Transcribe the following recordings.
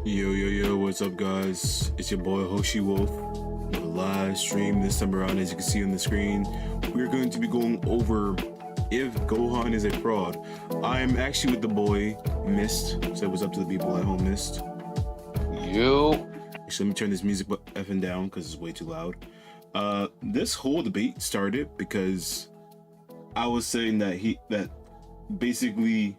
Yo, what's up, guys? It's your boy HoshiWolf with a live stream. This time around, as you can see on the screen, we're going to be going over if Gohan is a fraud. I'm actually with the boy Mist. So what's up to the people at home, Mist? Yo. Actually, let me turn this music effing down because it's way too loud. This whole debate started because I was saying that basically.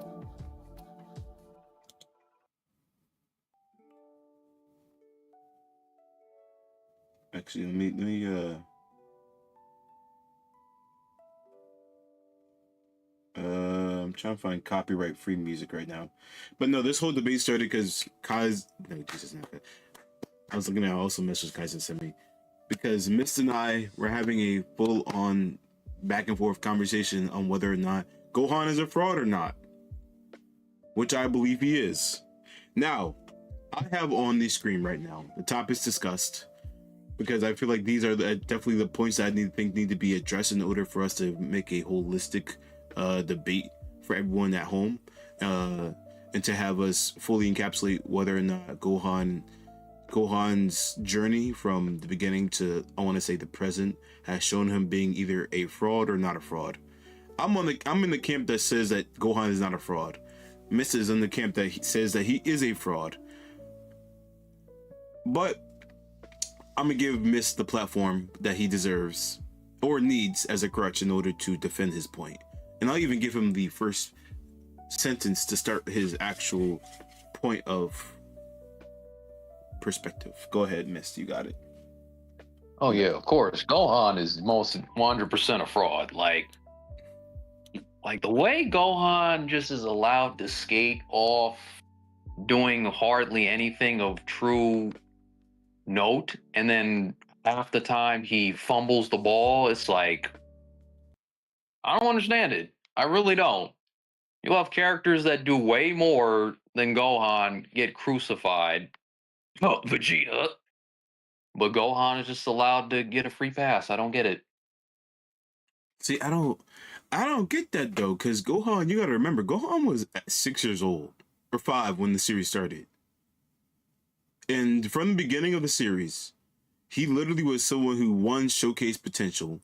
Actually, let me I'm trying to find copyright-free music right now. But no, this whole debate started because I was looking at also messages Kaizen sent me. Because Mist and I were having a full-on back and forth conversation on whether or not Gohan is a fraud or not. Which I believe he is. Now, I have on the screen right now the topics discussed, because I feel like these are definitely the points that I think need to be addressed in order for us to make a holistic debate for everyone at home, and to have us fully encapsulate whether or not Gohan's journey from the beginning to, I want to say, the present has shown him being either a fraud or not a fraud. I'm in the camp that says that Gohan is not a fraud. Mist is in the camp that says that he is a fraud. But I'm gonna give Mist the platform that he deserves or needs as a crutch in order to defend his point. And I'll even give him the first sentence to start his actual point of perspective. Go ahead, Mist, you got it. Oh yeah, of course. Gohan is most 100% a fraud. Like the way Gohan just is allowed to skate off doing hardly anything of true note, and then half the time he fumbles the ball. It's like, I don't understand it. I really don't. You have characters that do way more than Gohan get crucified. Oh, Vegeta. But Gohan is just allowed to get a free pass. I don't get it. See, I don't get that though, because Gohan, you gotta remember, Gohan was 6 years old or 5 when the series started. And from the beginning of the series, he literally was someone who, one, showcased potential,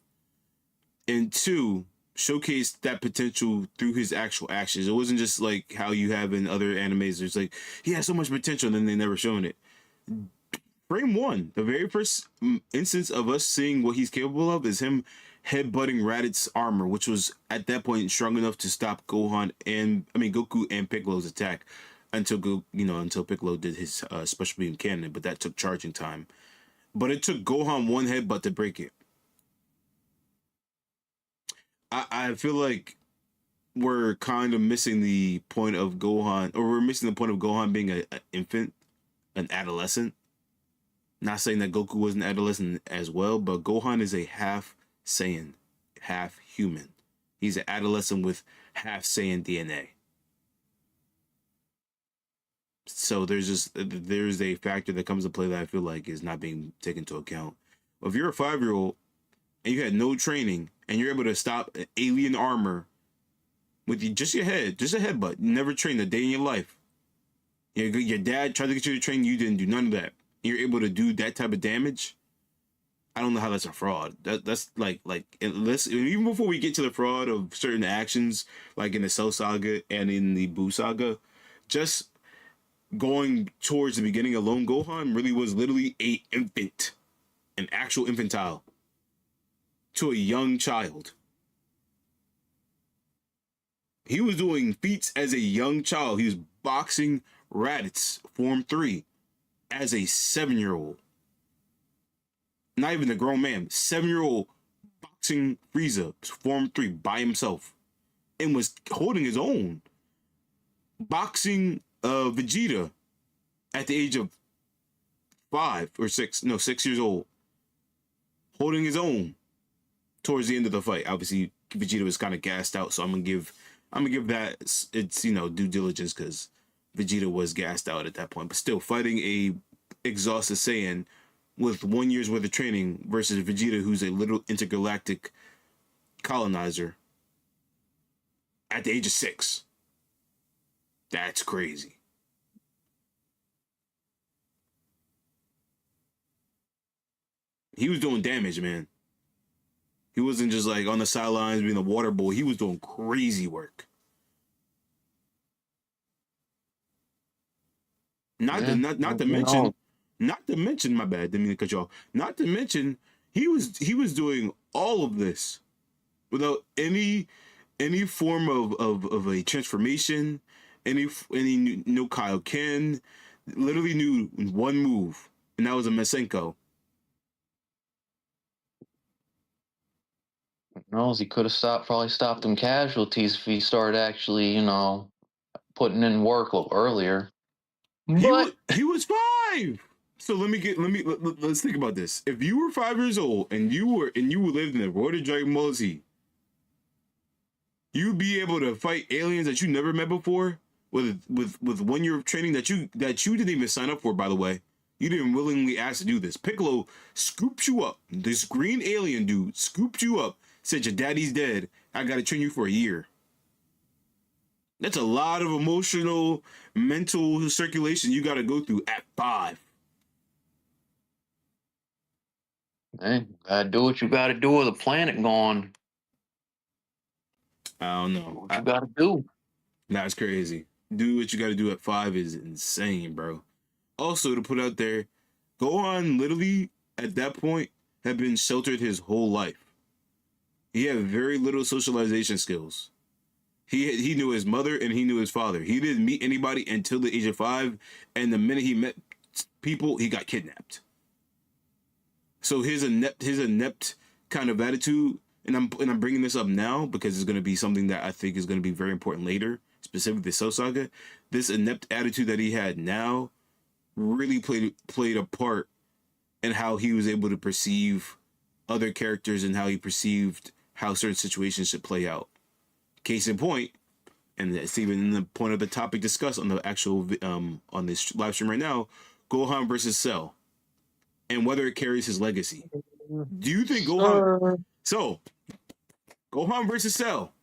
and two, showcased that potential through his actual actions. It wasn't just like how you have in other animes. It's like, he has so much potential, and then they never shown it. Frame 1, the very first instance of us seeing what he's capable of is him headbutting Raditz armor, which was at that point strong enough to stop Goku and Piccolo's attack until Piccolo did his special beam cannon, but that took charging time. But it took Gohan one headbutt to break it. I feel like we're kind of missing the point of Gohan, or we're missing the point of Gohan being an infant, an adolescent. Not saying that Goku was an adolescent as well, but Gohan is a half Saiyan, half human. He's an adolescent with half Saiyan DNA. So there's a factor that comes to play that I feel like is not being taken into account. If you're a 5-year-old and you had no training and you're able to stop alien armor with just your head, just a headbutt, you never trained a day in your life. Your dad tried to get you to train, you didn't do none of that. You're able to do that type of damage. I don't know how that's a fraud. That's like unless, even before we get to the fraud of certain actions, like in the Cell Saga and in the Buu Saga, just going towards the beginning alone, Gohan really was literally an actual infantile to a young child. He was doing feats as a young child. He was boxing Raditz Form 3 as a 7-year-old. Not even a grown man. 7-year-old boxing Frieza Form 3 by himself and was holding his own. Boxing Vegeta at the age of 6 years old, holding his own towards the end of the fight. Obviously, Vegeta was kind of gassed out, so I'm gonna give that its due diligence, because Vegeta was gassed out at that point. But still, fighting a exhausted Saiyan with 1 year's worth of training versus Vegeta, who's a little intergalactic colonizer at the age of 6. That's crazy. He was doing damage, man. He wasn't just like on the sidelines being a water boy. He was doing crazy work. Not to Yeah, not to you know, mention, not to mention. My bad. Didn't mean to cut you off. Not to mention, he was doing all of this without any form of a transformation, any no Kyle Ken, literally knew one move, and that was a Masenko. knows he could have probably stopped them casualties if he started actually, putting in work a little earlier. But He was 5. So let's think about this. If you were 5 years old and you lived in the world of Dragon Ball Z, you'd be able to fight aliens that you never met before with 1 year of training that you didn't even sign up for, by the way. You didn't willingly ask to do this. Piccolo scoops you up. This green alien dude scooped you up, said your daddy's dead. I gotta train you for a year. That's a lot of emotional, mental circulation you gotta go through at 5. hey, gotta do what you gotta do with the planet gone. I don't Do know. what you gotta do. That's crazy. Do what you gotta do at 5 is insane, bro. Also, to put out there, Gohan literally at that point had been sheltered his whole life. He had very little socialization skills. He knew his mother and he knew his father. He didn't meet anybody until the age of 5, and the minute he met people, he got kidnapped. So his inept kind of attitude, and I'm bringing this up now because it's going to be something that I think is going to be very important later, specifically the Cell Saga. This inept attitude that he had now really played a part in how he was able to perceive other characters and how he perceived how certain situations should play out. Case in point, and it's even in the point of the topic discussed on the actual on this live stream right now, Gohan versus Cell, and whether it carries his legacy. Do you think Gohan? So Gohan versus Cell.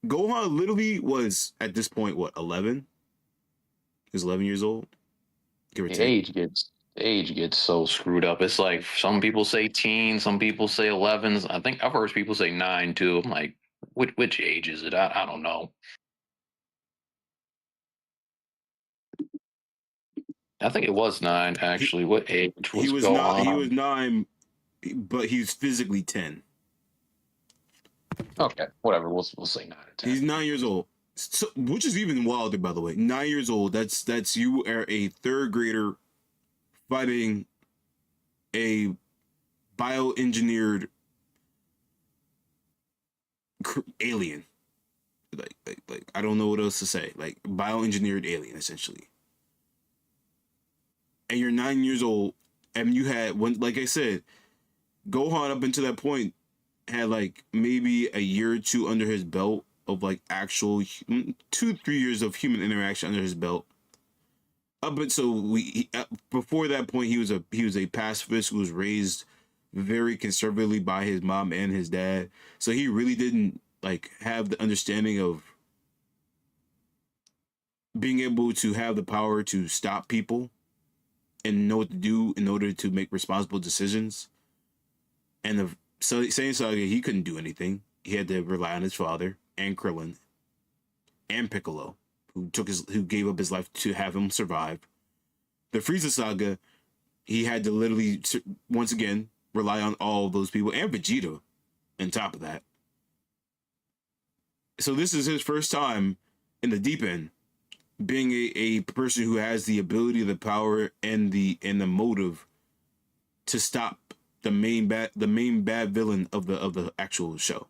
Gohan literally was at this point what 11? He was 11 years old. Give or The take. age gets so screwed up. It's like some people say teens, some people say 11s. I think I've heard people say 9 too. I'm like, which age is it? I don't know. I think it was 9 He actually. What age he was was not. He was Gohan? 9, but he's physically 10. Okay, whatever. We'll say 9 or 10. He's 9 years old, so, which is even wilder, by the way. 9 years old. That's you are a third grader fighting a bioengineered alien. Like I don't know what else to say. Like bioengineered alien, essentially. And you're 9 years old, and you had one. Like I said, Gohan up until that point had like maybe a year or two under his belt of like actual 2-3 years of human interaction under his belt. But so before that point he was a pacifist who was raised very conservatively by his mom and his dad. So he really didn't like have the understanding of being able to have the power to stop people and know what to do in order to make responsible decisions. And the Saiyan Saga, he couldn't do anything. He had to rely on his father and Krillin and Piccolo, who gave up his life to have him survive. The Frieza Saga, he had to literally once again rely on all of those people and Vegeta on top of that. So this is his first time in the deep end being a person who has the ability, the power, and the motive to stop the main bad villain of the actual show.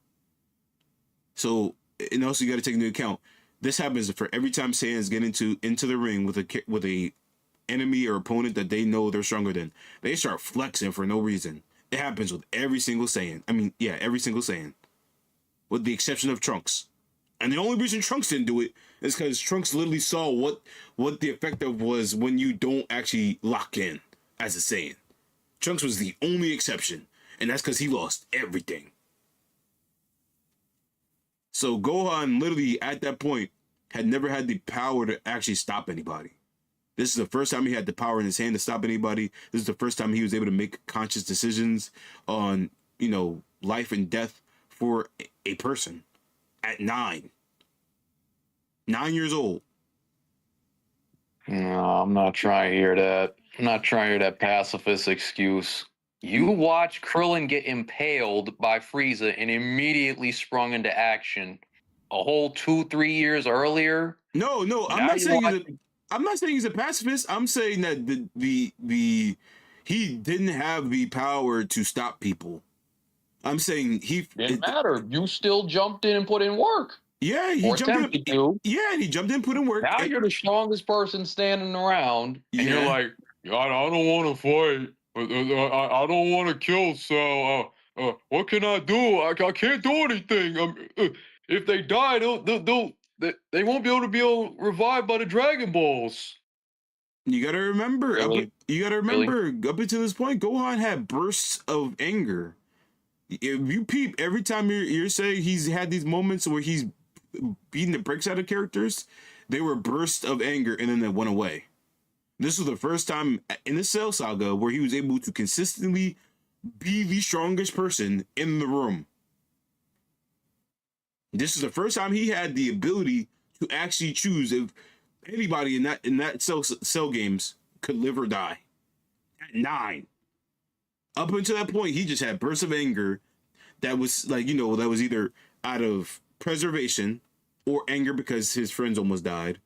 So, and also you got to take into account this happens for every time Saiyans get into the ring with a enemy or opponent that they know they're stronger than. They start flexing for no reason. It happens with every single Saiyan. I mean, yeah, every single Saiyan, with the exception of Trunks. And the only reason Trunks didn't do it is because Trunks literally saw what the effect of was when you don't actually lock in as a Saiyan. Trunks was the only exception, and that's because he lost everything. So Gohan literally at that point had never had the power to actually stop anybody. This is the first time he had the power in his hand to stop anybody. This is the first time he was able to make conscious decisions on, life and death for a person at 9. 9 years old. No, I'm not trying to hear that. I'm not trying to hear that pacifist excuse. You watch Krillin get impaled by Frieza and immediately sprung into action a whole 2-3 years earlier. No, I'm not saying he's a pacifist. I'm saying that the he didn't have the power to stop people. I'm saying Didn't matter. You still jumped in and put in work. Yeah, he jumped in. Yeah, he jumped in, put in work. Now you're the strongest person standing around, and you're like, I don't want to fight. I don't want to kill. So, what can I do? I can't do anything. If they die, they won't be able to revived by the Dragon Balls. You gotta remember. Really? Up until this point, Gohan had bursts of anger. If you peep, every time you're saying he's had these moments where he's beating the brakes out of characters, they were bursts of anger and then they went away. This was the first time in the Cell Saga where he was able to consistently be the strongest person in the room. This is the first time he had the ability to actually choose if anybody in that cell games could live or die. At 9. Up until that point, he just had bursts of anger that was that was either out of preservation or anger because his friends almost died.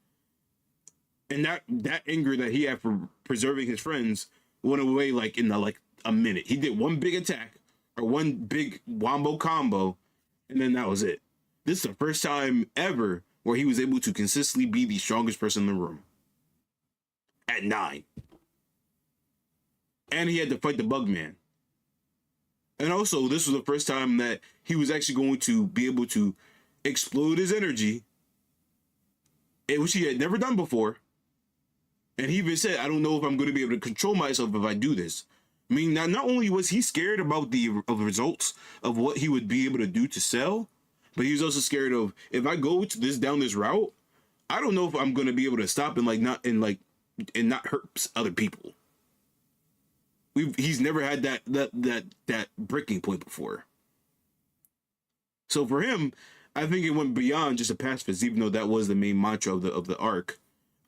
And that anger that he had for preserving his friends went away in a minute. He did one big attack or one big wombo combo, and then that was it. This is the first time ever where he was able to consistently be the strongest person in the room. At 9. And he had to fight the Bugman. And also, this was the first time that he was actually going to be able to explode his energy, which he had never done before. And he even said, I don't know if I'm going to be able to control myself if I do this. I mean, not only was he scared about the results of what he would be able to do to Cell, but he was also scared of, if I go down this route, I don't know if I'm going to be able to stop and not hurt other people. He's never had that breaking point before. So for him, I think it went beyond just a pacifist, even though that was the main mantra of the arc.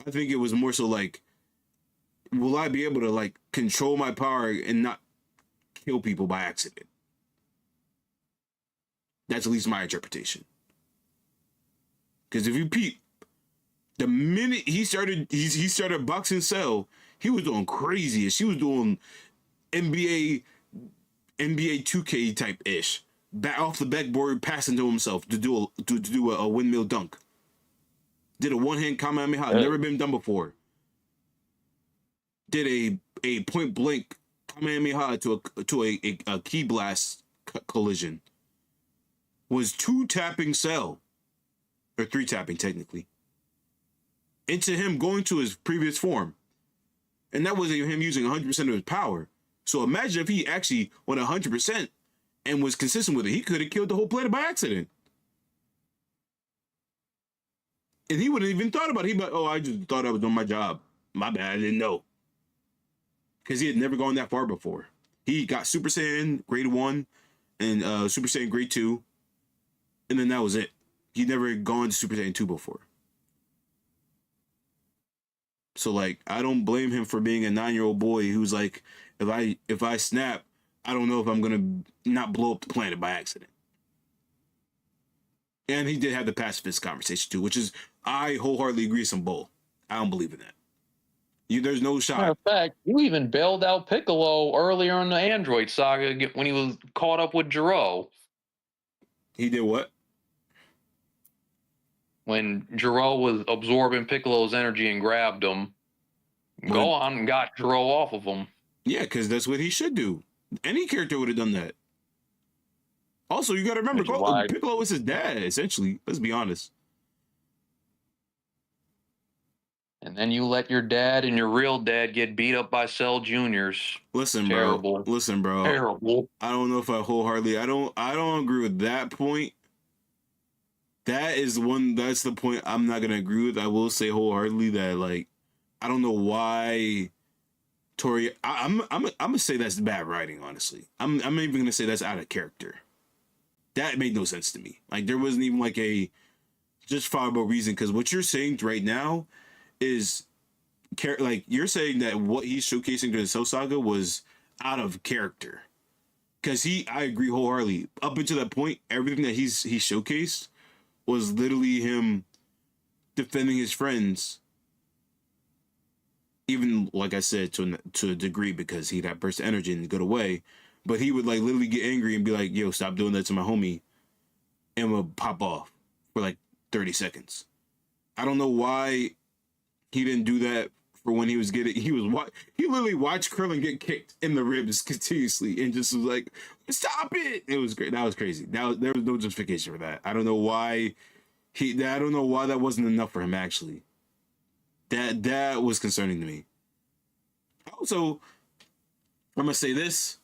I think it was more so will I be able to control my power and not kill people by accident? That's at least my interpretation. Because if you peep, the minute he started boxing Cell, he was doing crazy. She was doing NBA 2K type ish, back off the backboard, passing to himself to do a windmill dunk. Did a one-hand Kamehameha, never been done before. Did a point blank Kamehameha to a key blast collision. Was 2-tapping Cell, or 3-tapping technically, into him going to his previous form, and that was him using 100% of his power. So imagine if he actually went 100% and was consistent with it. He could have killed the whole planet by accident. And he wouldn't even thought about it. He'd be like, I just thought I was doing my job. My bad, I didn't know. Because he had never gone that far before. He got Super Saiyan Grade 1 and Super Saiyan Grade 2. And then that was it. He'd never gone to Super Saiyan 2 before. So I don't blame him for being a 9-year-old boy who's like, if I snap, I don't know if I'm gonna not blow up the planet by accident. And he did have the pacifist conversation too, which is, I wholeheartedly agree with some bull. I don't believe in that. There's no shot. Matter of fact, you even bailed out Piccolo earlier in the Android saga when he was caught up with Jiro. He did what? When Jiro was absorbing Piccolo's energy and grabbed him, Gohan got Jiro off of him. Yeah, because that's what he should do. Any character would have done that. Also, you got to remember, Piccolo was his dad, essentially. Let's be honest. And then you let your dad and your real dad get beat up by Cell Juniors. Listen, Terrible. bro. Listen, bro. Terrible. I don't know if I wholeheartedly. I don't agree with that point. That's the point I'm not gonna agree with. I will say wholeheartedly that I don't know why Tori. I'm gonna say that's bad writing. Honestly, I'm even gonna say that's out of character. That made no sense to me. Like there wasn't even like a justifiable reason, because what you're saying right now is like you're saying that what he's showcasing during the Cell Saga was out of character. Because I agree wholeheartedly. Up until that point, everything that he showcased was literally him defending his friends. Even like I said, to a degree, because he had burst of energy and got away. But he would like literally get angry and be like, "Yo, stop doing that to my homie," and would pop off for like 30 seconds. I don't know why he didn't do that for when he was getting. He literally watched Krillin get kicked in the ribs continuously and just was like, "Stop it!" It was great. That was crazy. There was no justification for that. I don't know why I don't know why that wasn't enough for him. Actually, that was concerning to me. Also, I'm gonna say this.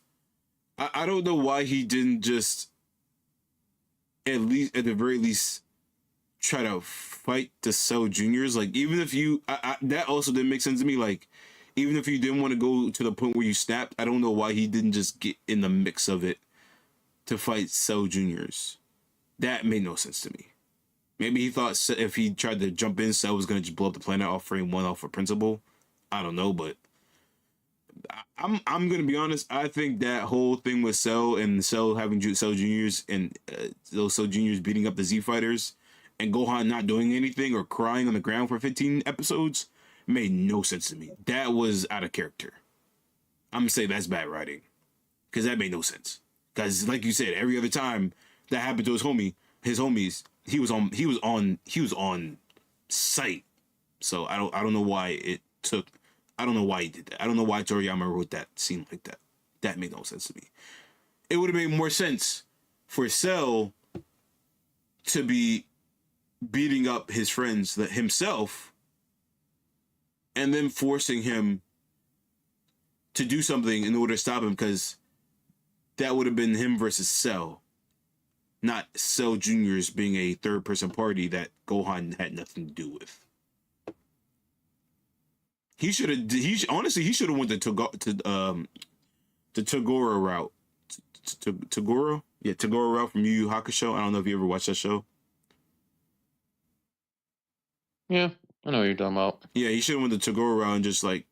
I don't know why he didn't just at the very least try to fight the Cell Juniors. Like even if you that also didn't make sense to me. Like even if you didn't want to go to the point where you snapped, I don't know why he didn't just get in the mix of it to fight Cell Juniors. That made no sense to me. Maybe he thought if he tried to jump in, Cell was gonna just blow up the planet off frame one off for principle. I don't know, but I'm gonna be honest. I think that whole thing with Cell and Cell having Cell Juniors and those Cell Juniors beating up the Z Fighters and Gohan not doing anything or crying on the ground for 15 episodes made no sense to me. That was out of character. I'm gonna say that's bad writing because that made no sense. Because like you said, every other time that happened to his homies, he was on site. So I don't know why it took. I don't know why he did that. I don't know why Toriyama wrote that scene like that. That made no sense to me. It would have made more sense for Cell to be beating up his friends himself and then forcing him to do something in order to stop him, because that would have been him versus Cell, not Cell Juniors being a third person party that Gohan had nothing to do with. He should have. He should have went the Toguro route. Toguro, yeah, Toguro route from Yu Yu Hakusho. I don't know if you ever watched that show. Yeah, I know what you're talking about. Yeah, he should have went the Toguro route and just like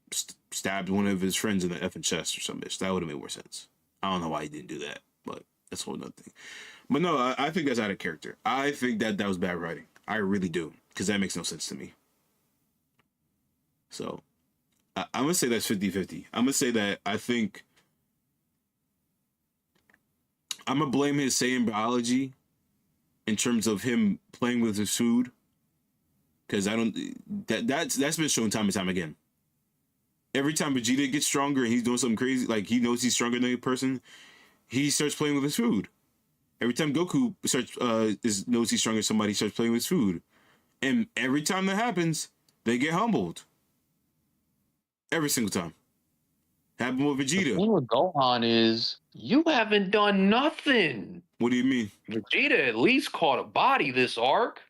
stabbed one of his friends in the effing chest or something. That would have made more sense. I don't know why he didn't do that, but that's a whole nother thing. But no, I think that's out of character. I think that was bad writing. I really do, because that makes no sense to me. So I'm gonna say that's 50-50. I'm gonna say that I think I'm gonna blame his Saiyan biology in terms of him playing with his food, because I don't that's been shown time and time again. Every time Vegeta gets stronger and he's doing something crazy, like he knows he's stronger than a person, he starts playing with his food. Every time Goku knows he's stronger than somebody, he starts playing with his food, and every time that happens, they get humbled. Every single time. Happened with The Vegeta. thing with Gohan is you haven't done nothing. What do you mean? Vegeta at least caught a body this arc.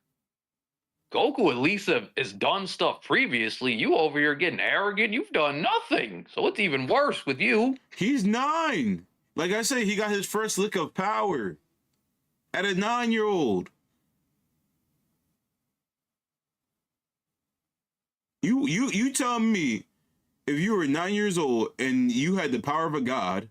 Goku at least has done stuff previously. You over here getting arrogant. You've done nothing. So it's even worse with you. He's 9. Like I said, he got his first lick of power at a 9-year-old. You tell me, if you were 9 years old and you had the power of a god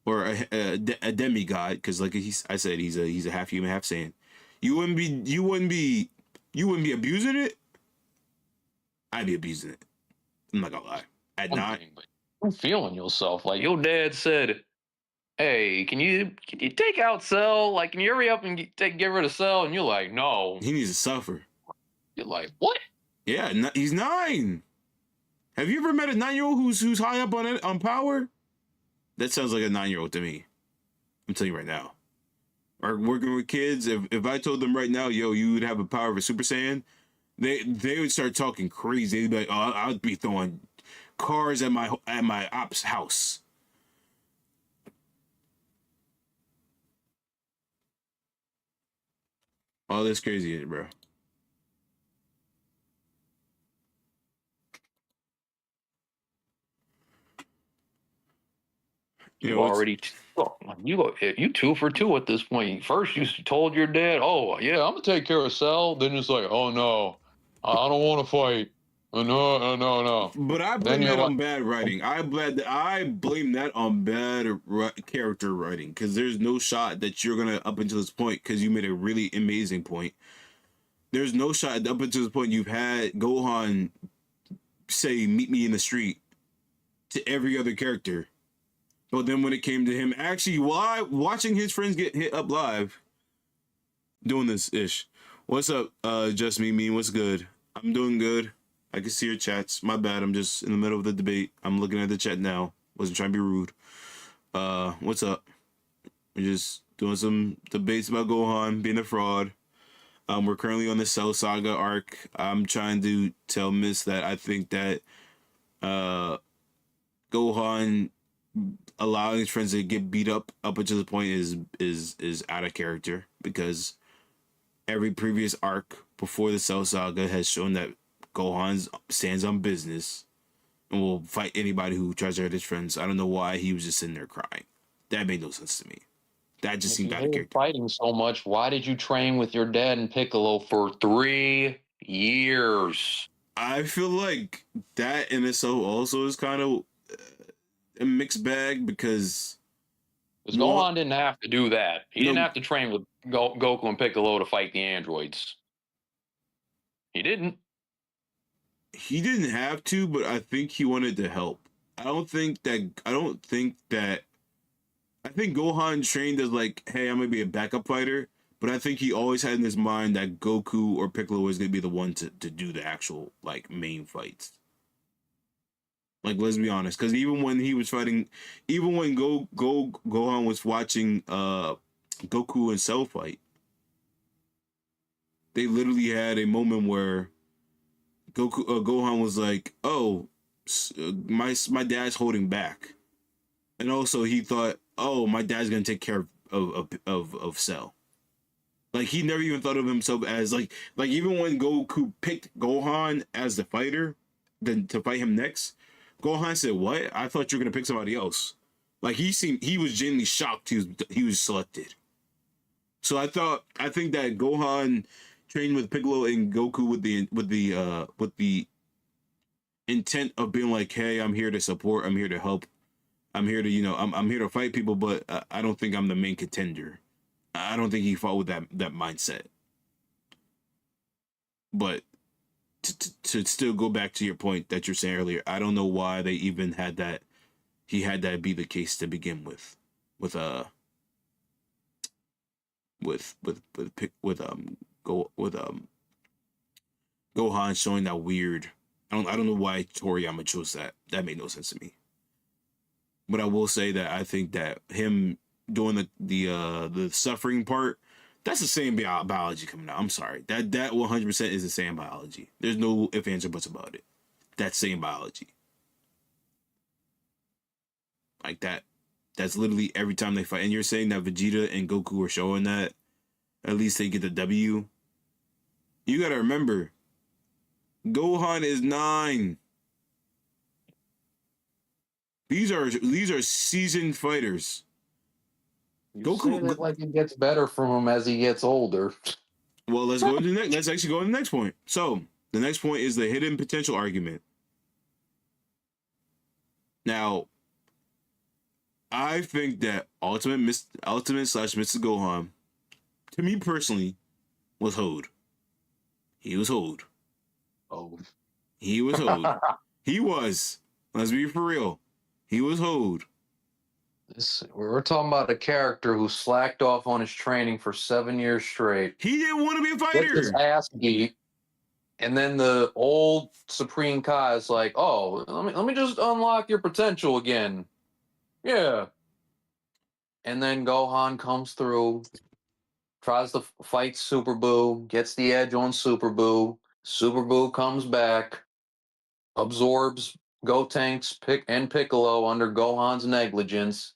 or a demigod, because like I said, he's a half human, half Saiyan. You wouldn't be abusing it. I'd be abusing it. I'm not gonna lie. At 9, I'm feeling yourself. Like your dad said, hey, can you take out Cell? Like, can you hurry up and get rid of Cell? And you're like, no. he needs to suffer. You're like, what? Yeah, he's 9. Have you ever met a 9-year-old who's high up on power? That sounds like a 9-year-old to me. I'm telling you right now. Or working with kids, if I told them right now, yo, you would have a power of a Super Saiyan, they would start talking crazy. They'd be like, oh, I'd be throwing cars at my op's house. All this crazy, bro. You already you 2 for 2 at this point. First, you told your dad, "Oh yeah, I'm gonna take care of Cell." Then it's like, "Oh no, I don't want to fight." No, no, no. But I Then blame you're that like, on bad writing. I blame that on bad character writing because there's no shot that you're gonna up until this point because you made a really amazing point. There's no shot up until this point you've had Gohan say "Meet me in the street" to every other character, but then when it came to him actually watching his friends get hit up live, doing this ish. What's up, just me? What's good? I'm doing good. I can see your chats. My bad. I'm just in the middle of the debate. I'm looking at the chat now. Wasn't trying to be rude. What's up? We're just doing some debates about Gohan being a fraud. We're currently on the Cell Saga arc. I'm trying to tell Miss that I think that Gohan allowing his friends to get beat up until the point is out of character because every previous arc before the Cell Saga has shown that Gohan stands on business and will fight anybody who tries to hurt his friends. I don't know why he was just sitting there crying. That made no sense to me. That just if seemed you out of hated character. fighting so much, why did you train with your dad and Piccolo for 3 years? I feel like that in itself also is kind of a mixed bag because Because one, Gohan didn't have to do that. He didn't no, have to train with Goku and Piccolo to fight the androids. He didn't. he didn't have to, but I think he wanted to help. I think Gohan trained as like, hey, I'm gonna be a backup fighter, but I think he always had in his mind that Goku or Piccolo was gonna be the one to do the actual like main fights. Like, let's be honest, because even when he was fighting, even when Gohan was watching Goku and Cell fight, they literally had a moment where Gohan was like, "Oh, my dad's holding back," and also he thought, "Oh, my dad's gonna take care of Cell." Like he never even thought of himself as like even when Goku picked Gohan as the fighter, then to fight him next, Gohan said, "What? I thought you were gonna pick somebody else." Like he was genuinely shocked he was selected. So I think that Gohan trained with Piccolo and Goku with the intent of being like, hey, I'm here to support, I'm here to help, I'm here to I'm here to fight people, but I don't think I'm the main contender. I don't think he fought with that mindset. But to still go back to your point that you're saying earlier, I don't know why they even had that. He had that be the case to begin with with go with Gohan showing that weird. I don't know why Toriyama chose that. That made no sense to me. But I will say that I think that him doing the suffering part, that's the same biology coming out. I'm sorry. That 100% is the same biology. There's no ifs, ands, or buts about it. That same biology. Like that. That's literally every time they fight. And you're saying that Vegeta and Goku are showing that at least they get the W. You gotta remember, Gohan is 9. These are seasoned fighters. You Goku. say that like it gets better from him as he gets older. Well, let's go to the next. Let's actually go to the next point. So the next point is the hidden potential argument. Now, I think that Ultimate slash Mr. Gohan, to me personally, was Hode. He was Hode. Oh, He was Hode. He was. Let's be for real. He was Hode. we're talking about a character who slacked off on his training for 7 years straight. He didn't want to be a Gets his fighter. ass beat, and then the old Supreme Kai is like, "Oh, let me just unlock your potential again." Yeah, and then Gohan comes through, tries to fight Super Boo, gets the edge on Super Boo. Super Boo comes back, absorbs Gotenks and Piccolo under Gohan's negligence.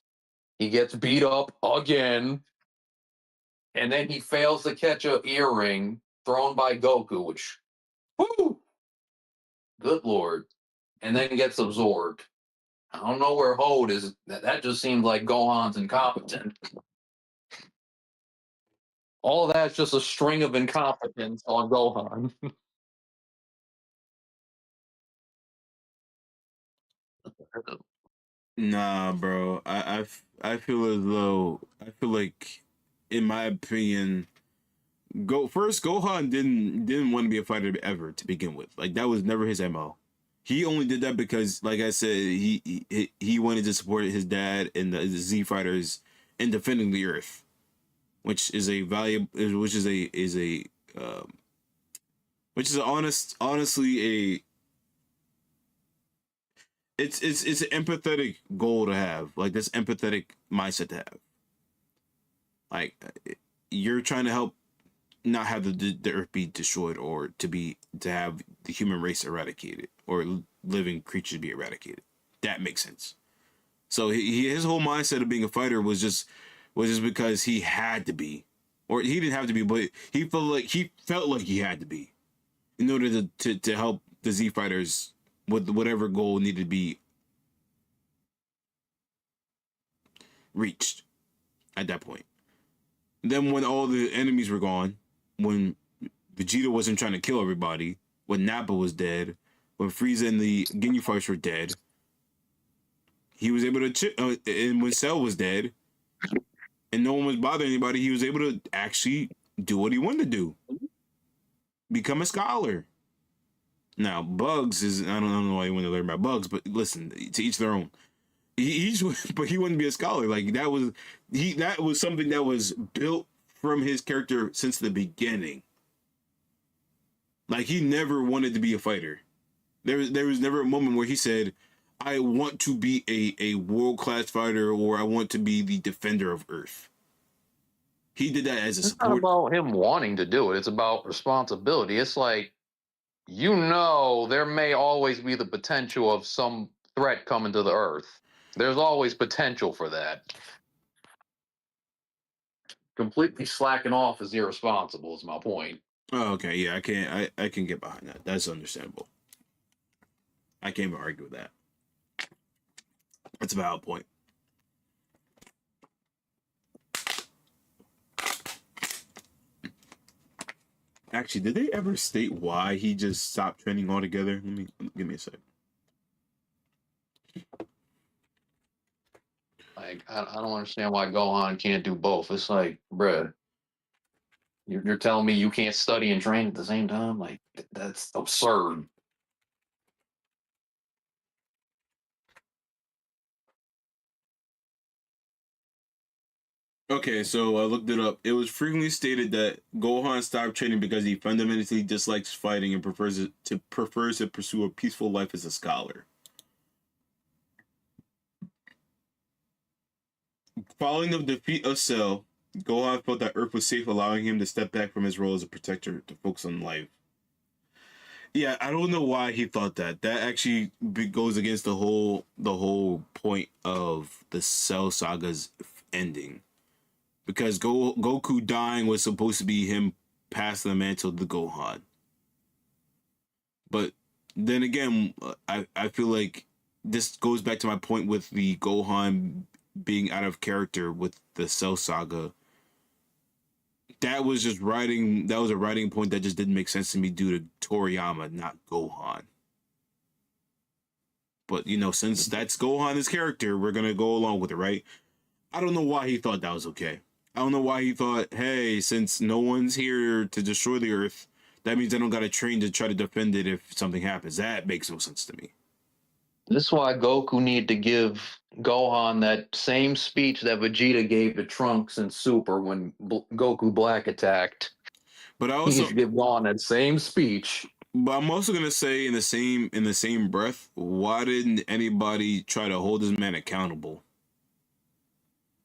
He gets beat up again, and then he fails to catch a earring thrown by Goku, which, whoo, good lord, and then gets absorbed. I don't know where Hold is. That just seems like Gohan's incompetent. All of that's just a string of incompetence on Gohan. Nah, bro. I feel as though I feel like, in my opinion, Gohan didn't want to be a fighter ever to begin with. Like that was never his MO. He only did that because, like I said, he wanted to support his dad and the Z fighters in defending the Earth, which is a value, um, which is honestly a it's an empathetic goal to have, like this empathetic mindset to have. Like you're trying to help not have the earth be destroyed, or to have the human race eradicated, or living creatures be eradicated. That makes sense. So his whole mindset of being a fighter was just because he had to be, or he didn't have to be, but he felt like he had to be in order to help the Z fighters with whatever goal needed to be reached at that point. Then when all the enemies were gone, when Vegeta wasn't trying to kill everybody, when Nappa was dead, when Frieza and the Ginyu Fighters were dead, he was able to and when Cell was dead and no one was bothering anybody, he was able to actually do what he wanted to do. Become a scholar. Now, Bugs is, I don't know why you want to learn about Bugs, but listen, to each their own. But he wouldn't be a scholar. Like that was something that was built from his character since the beginning. Like he never wanted to be a fighter. There was never a moment where he said, I want to be a world-class fighter, or I want to be the defender of Earth. He did that as a It's not support. about him wanting to do it. It's about responsibility. It's like, there may always be the potential of some threat coming to the Earth. There's always potential for that. Completely slacking off is irresponsible, is my point. Oh, okay, yeah, I can get behind that. That's understandable. I can't even argue with that. That's a valid point. Actually, did they ever state why he just stopped training altogether? Give me a sec. Like, I don't understand why Gohan can't do both. It's like, bruh, you're telling me you can't study and train at the same time? Like, that's absurd. Okay, so I looked it up. It was frequently stated that Gohan stopped training because he fundamentally dislikes fighting and prefers to pursue a peaceful life as a scholar. Following the defeat of Cell, Gohan felt that Earth was safe, allowing him to step back from his role as a protector to focus on life. Yeah, I don't know why he thought that. That actually goes against the whole point of the Cell Saga's ending. Because Goku dying was supposed to be him passing the mantle to Gohan. But then again, I feel like this goes back to my point with the Gohan being out of character with the Cell Saga. That was a writing point that just didn't make sense to me due to Toriyama, not Gohan. But since that's Gohan's character, we're gonna go along with it, right? I don't know why he thought that was okay. I don't know why he thought, hey, since no one's here to destroy the Earth, that means I don't gotta train to try to defend it if something happens. That makes no sense to me. This is why Goku needed to give Gohan that same speech that Vegeta gave to Trunks and Super when Goku Black attacked. But He needs to give Gohan that same speech. But I'm also gonna say in the same breath, why didn't anybody try to hold this man accountable?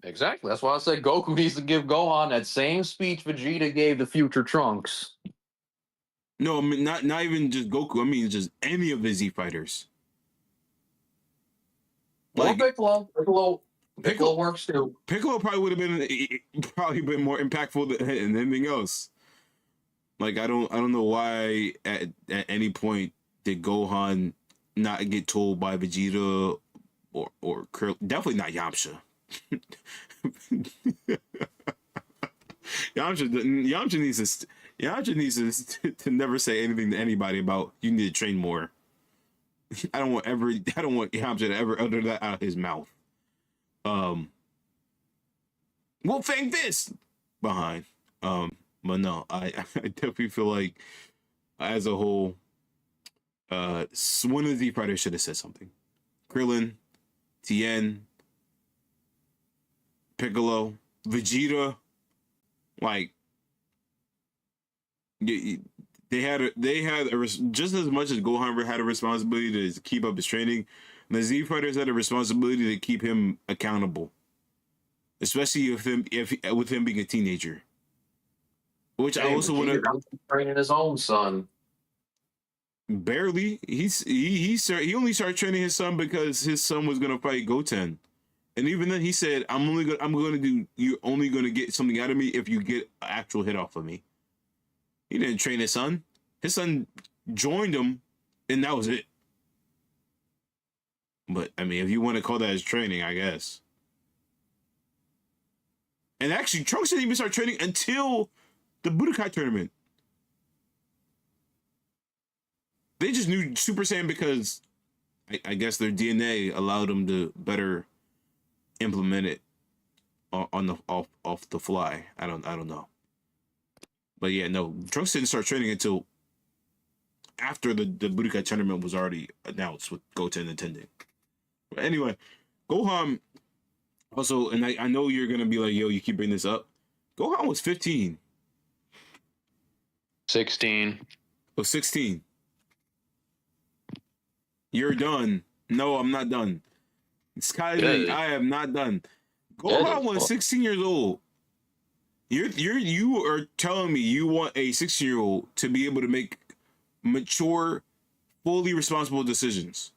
Exactly. That's why I said Goku needs to give Gohan that same speech Vegeta gave to future Trunks. No, I mean not even just Goku. I mean just any of the Z fighters. Or Piccolo. Piccolo works too. Piccolo probably would have been more impactful than anything else. Like I don't know why at any point did Gohan not get told by Vegeta definitely not Yamcha. Yamcha needs to never say anything to anybody about you need to train more. I don't want Yamcha to ever utter that out of his mouth. Wolf Fang Fist behind. But no, I definitely feel like as a whole, one of the Z Fighters should have said something. Krillin, Tien, Piccolo, Vegeta, like they had just as much as Gohan had a responsibility to keep up his training. The Z Fighters had a responsibility to keep him accountable, especially with him being a teenager. Which I also want to training his own son. Barely. He only started training his son because his son was gonna fight Goten, and even then he said, You're only gonna get something out of me if you get an actual hit off of me." He didn't train his son. His son joined him, and that was it. But I mean, if you want to call that as training, I guess. And actually, Trunks didn't even start training until the Budokai tournament. They just knew Super Saiyan because I guess their DNA allowed them to better implement it off the fly. I don't know. But yeah, no, Trunks didn't start training until after the Budokai tournament was already announced with Goten attending. But anyway, Gohan also, and I know you're gonna be like, yo, you keep bringing this up. Gohan was 15. 16. Oh, 16. You're done. No, I'm not done. Skyline, I am not done. Gohan was 16 years old. You are telling me you want a 16-year-old to be able to make mature, fully responsible decisions.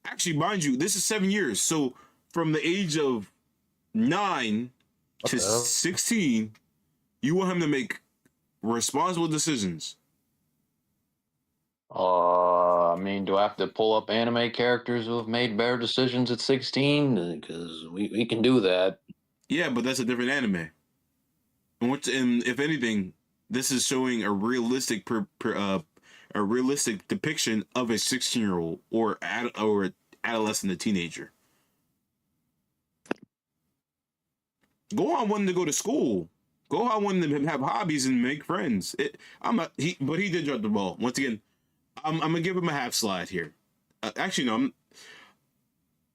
Actually, mind you, this is 7 years. So from the age of 9 to 16, you want him to make responsible decisions. I mean, do I have to pull up anime characters who have made better decisions at 16? Because we can do that. Yeah, but that's a different anime. And if anything, this is showing a realistic depiction of a 16-year-old or adolescent, a teenager. Gohan wanted to go to school. Gohan wanted to have hobbies and make friends. But he did drop the ball. Once again, I'm gonna give him a half slide here. Actually, no,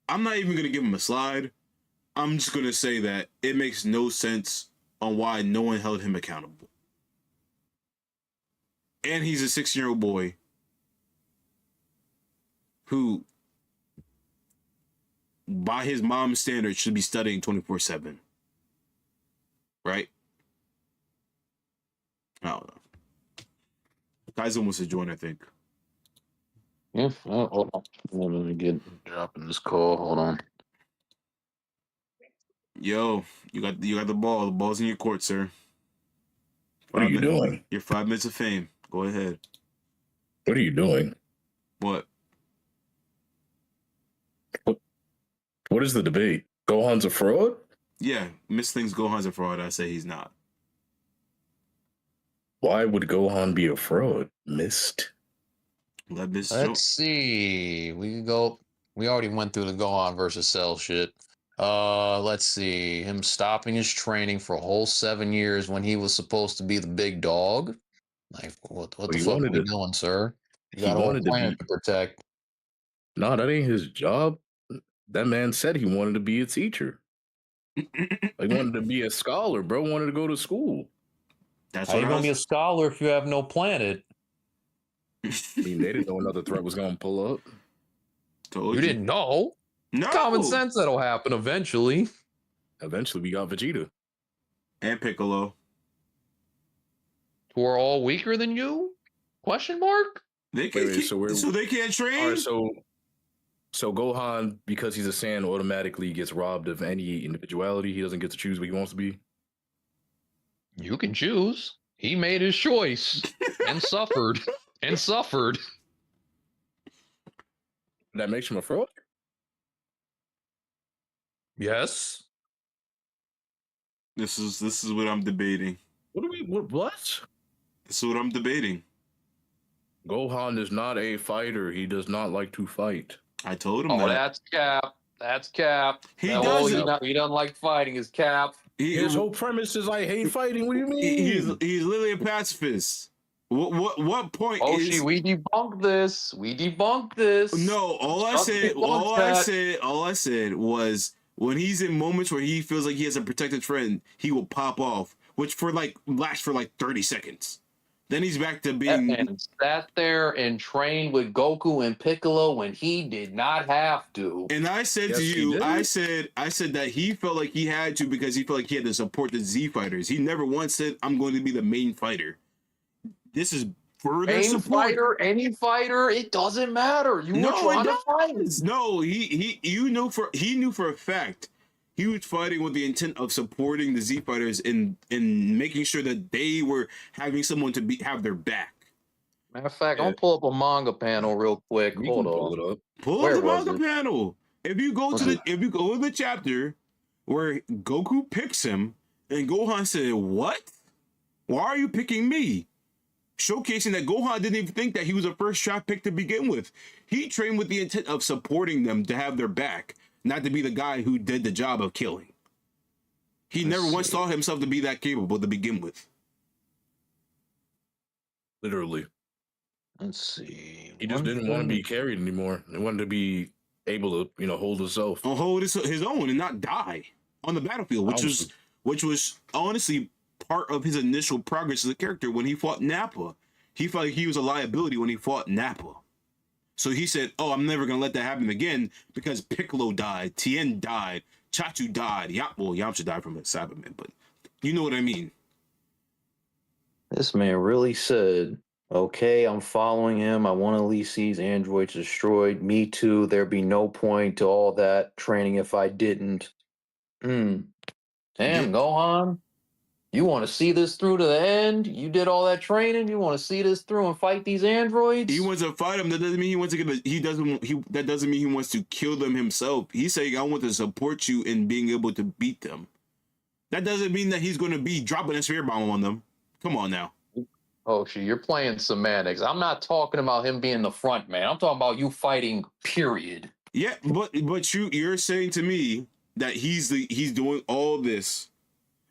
I'm not even gonna give him a slide. I'm just gonna say that it makes no sense on why no one held him accountable. And he's a 16-year-old boy who, by his mom's standards, should be studying 24/7. Right? I don't know. Kaizen wants to join, I think. Yeah. Hold on. Let me get dropping this call. Hold on. Yo, you got the ball. The ball's in your court, sir. What are you doing? Your 5 minutes of fame. Go ahead. What are you doing? What? What is the debate? Gohan's a fraud? Yeah, Miss thinks Gohan's a fraud. I say he's not. Why would Gohan be a fraud? Mist? Let's see. We can go. We already went through the Gohan versus Cell shit. Let's see. Him stopping his training for a whole 7 years when he was supposed to be the big dog. Like, what the fuck are we doing, sir? You got a whole planet to protect. No, that ain't his job. That man said he wanted to be a teacher. Like, wanted to be a scholar, bro. Wanted to go to school. How you gonna be a scholar if you have no planet? I mean, they didn't know another threat was gonna pull up. You didn't know? No. Common sense that'll happen eventually. Eventually, we got Vegeta. And Piccolo. Who are all weaker than you? Question mark? They can't, so they can't train? All right, so Gohan, because he's a Saiyan, automatically gets robbed of any individuality. He doesn't get to choose what he wants to be. You can choose. He made his choice and suffered and suffered. That makes him a fraud? Yes. This is what I'm debating. What? This is what I'm debating. Gohan is not a fighter. He does not like to fight. I told him Oh, that. that's cap. That's cap. He That does whole it. he doesn't like fighting is cap. His whole premise is I hate fighting. What do you mean? He's literally a pacifist. What point Hoshi, is? we debunked this. We debunked this. No, Chuck debunked that. all I said was when he's in moments where he feels like he has a protected friend, he will pop off, which lasts for like 30 seconds. Then he's back to That being. man sat there and trained with Goku and Piccolo when he did not have to. And I said Yes, to he you, did. I said that he felt like he had to because he felt like he had to support the Z fighters. He never once said, "I'm going to be the main fighter." This is further Main support. fighter, any fighter, it doesn't matter. You were No, trying it to fight. does. No, he knew for a fact he was fighting with the intent of supporting the Z fighters and making sure that they were having someone to have their back. Matter of fact, I'm gonna pull up a manga panel real quick. We Hold can pull on. it up. Pull Where up the was manga it? panel. If you go Was to it- the chapter where Goku picks him and Gohan said, "What? Why are you picking me?" Showcasing that Gohan didn't even think that he was a first draft pick to begin with. He trained with the intent of supporting them to have their back, not to be the guy who did the job of killing. He never once thought himself to be that capable to begin with. Literally. Let's see. He just didn't want to be carried anymore. He wanted to be able to, hold himself. On hold his own and not die on the battlefield, which was honestly part of his initial progress as a character when he fought Nappa. He felt like he was a liability when he fought Nappa. So he said, "Oh, I'm never gonna let that happen again because Piccolo died, Tien died, Chachu died. Yamcha died from a Cyberman, but you know what I mean." This man really said, "Okay, I'm following him. I want to at least see these androids destroyed. Me too. There'd be no point to all that training if I didn't." Damn, Yeah. Gohan. You want to see this through to the end? You did all that training. You want to see this through and fight these androids? He wants to fight him. That doesn't mean he wants to get. That doesn't mean he wants to kill them himself. He's saying, "I want to support you in being able to beat them." That doesn't mean that he's going to be dropping a spear bomb on them. Come on now. Oh, shit, you're playing semantics. I'm not talking about him being the front man. I'm talking about you fighting, period. Yeah, but you're saying to me that he's doing all this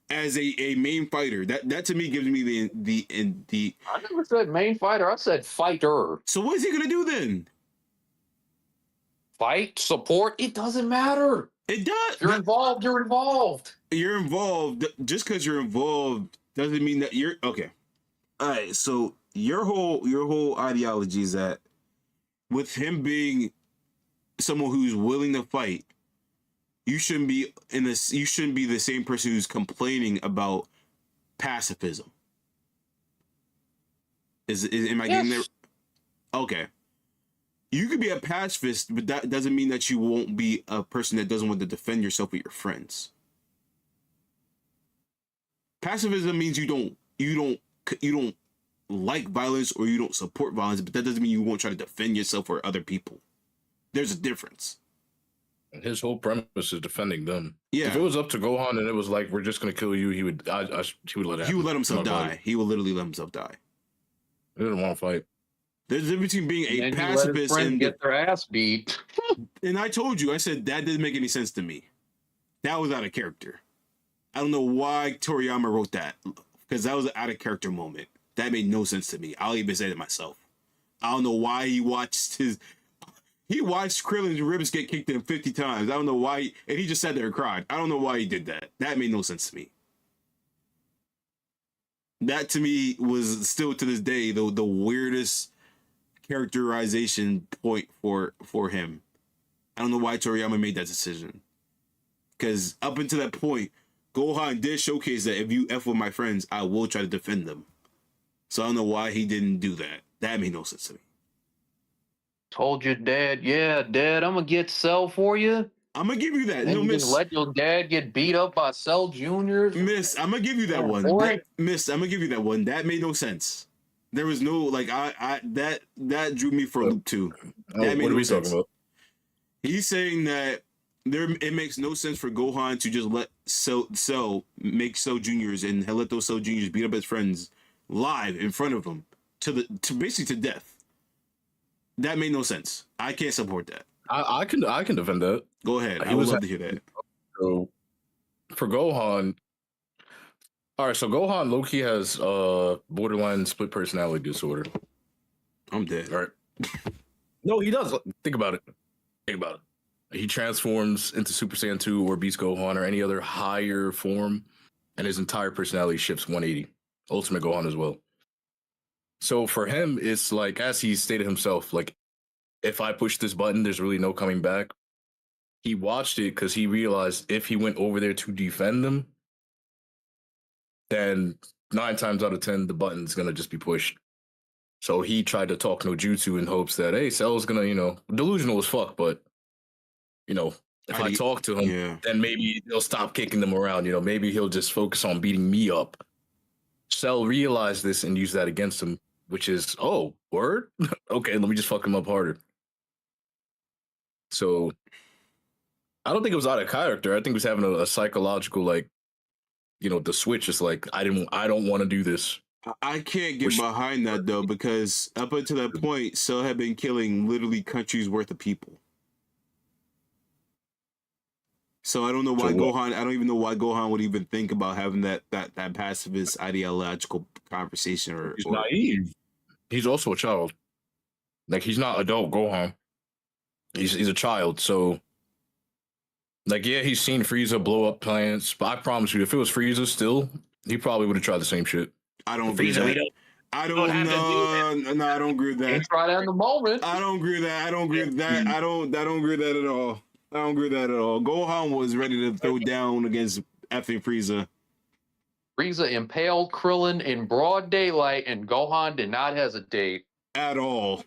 as a main fighter. That to me gives me the. I never said main fighter. I said fighter. So what is he gonna do then? Fight, support, it doesn't matter. It does. If you're involved, you're involved. You're involved. Just because you're involved doesn't mean that you're okay. All right. So your whole ideology is that with him being someone who's willing to fight, you shouldn't be You shouldn't be the same person who's complaining about pacifism. Am I getting there? Okay. You could be a pacifist, but that doesn't mean that you won't be a person that doesn't want to defend yourself with your friends. Pacifism means you don't like violence or you don't support violence, but that doesn't mean you won't try to defend yourself or other people. There's a difference. His whole premise is defending them. Yeah. If it was up to Gohan and it was like, we're just gonna kill you, he would let it happen. He would let himself Not die. like- He will literally let himself die. He didn't want to fight. There's a difference between being a And then you let his pacifist friends and get their ass beat. and I told you, I said that didn't make any sense to me. That was out of character. I don't know why Toriyama wrote that because that was an out of character moment. That made no sense to me. I'll even say it myself. I don't know why he watched Krillin's ribs get kicked in 50 times. I don't know why, and he just sat there and cried. I don't know why he did that. That made no sense to me. That to me was still to this day the weirdest characterization point for him. I don't know why Toriyama made that decision. Because up until that point, Gohan did showcase that if you F with my friends, I will try to defend them. So I don't know why he didn't do that. That made no sense to me. Told your dad, yeah, Dad, I'm gonna get Cell for you. I'm gonna give you that. And No, you Miss. just let your dad get beat up by Cell Juniors. Miss, I'm gonna give you that Yeah, one. boy. Miss, I'm gonna give you that one. That made no sense. There was no that drew me for a loop too. What are we talking about? He's saying that it makes no sense for Gohan to just let make Cell Juniors and let those Cell Juniors beat up his friends live in front of him to basically to death. That made no sense. I can't support that. I can defend that. Go ahead. I would love to hear that. So for Gohan, all right. So Gohan Loki has borderline split personality disorder. I'm dead. All right. No, he does. Think about it. He transforms into Super Saiyan 2 or Beast Gohan or any other higher form, and his entire personality shifts 180. Ultimate Gohan as well. So for him, it's like, as he stated himself, like, if I push this button, there's really no coming back. He watched it because he realized if he went over there to defend them, then 9 times out of 10, the button's going to just be pushed. So he tried to talk no jutsu in hopes that, hey, Cell's going to, delusional as fuck, but, if I talk to him, then maybe he'll stop kicking them around. Maybe he'll just focus on beating me up. Cell realized this and used that against him, which is, oh, word? Okay, let me just fuck him up harder. So I don't think it was out of character. I think it was having a psychological, the switch is like, I don't want to do this. I can't get behind that, though, because up until that point, Cell had been killing literally countries worth of people. So I don't know why Gohan. I don't even know why Gohan would even think about having that pacifist ideological conversation. He's naive. He's also a child. Like, he's not adult Gohan. He's a child. So, he's seen Frieza blow up planets. But I promise you, if it was Frieza still, he probably would have tried the same shit. I don't agree with that. I don't know. No, I don't agree with that. He tried that in the moment. I don't agree with that. I don't agree with that. I don't agree with that at all. I don't agree with that at all. Gohan was ready to throw down against effing Frieza. Frieza impaled Krillin in broad daylight, and Gohan did not hesitate. At all.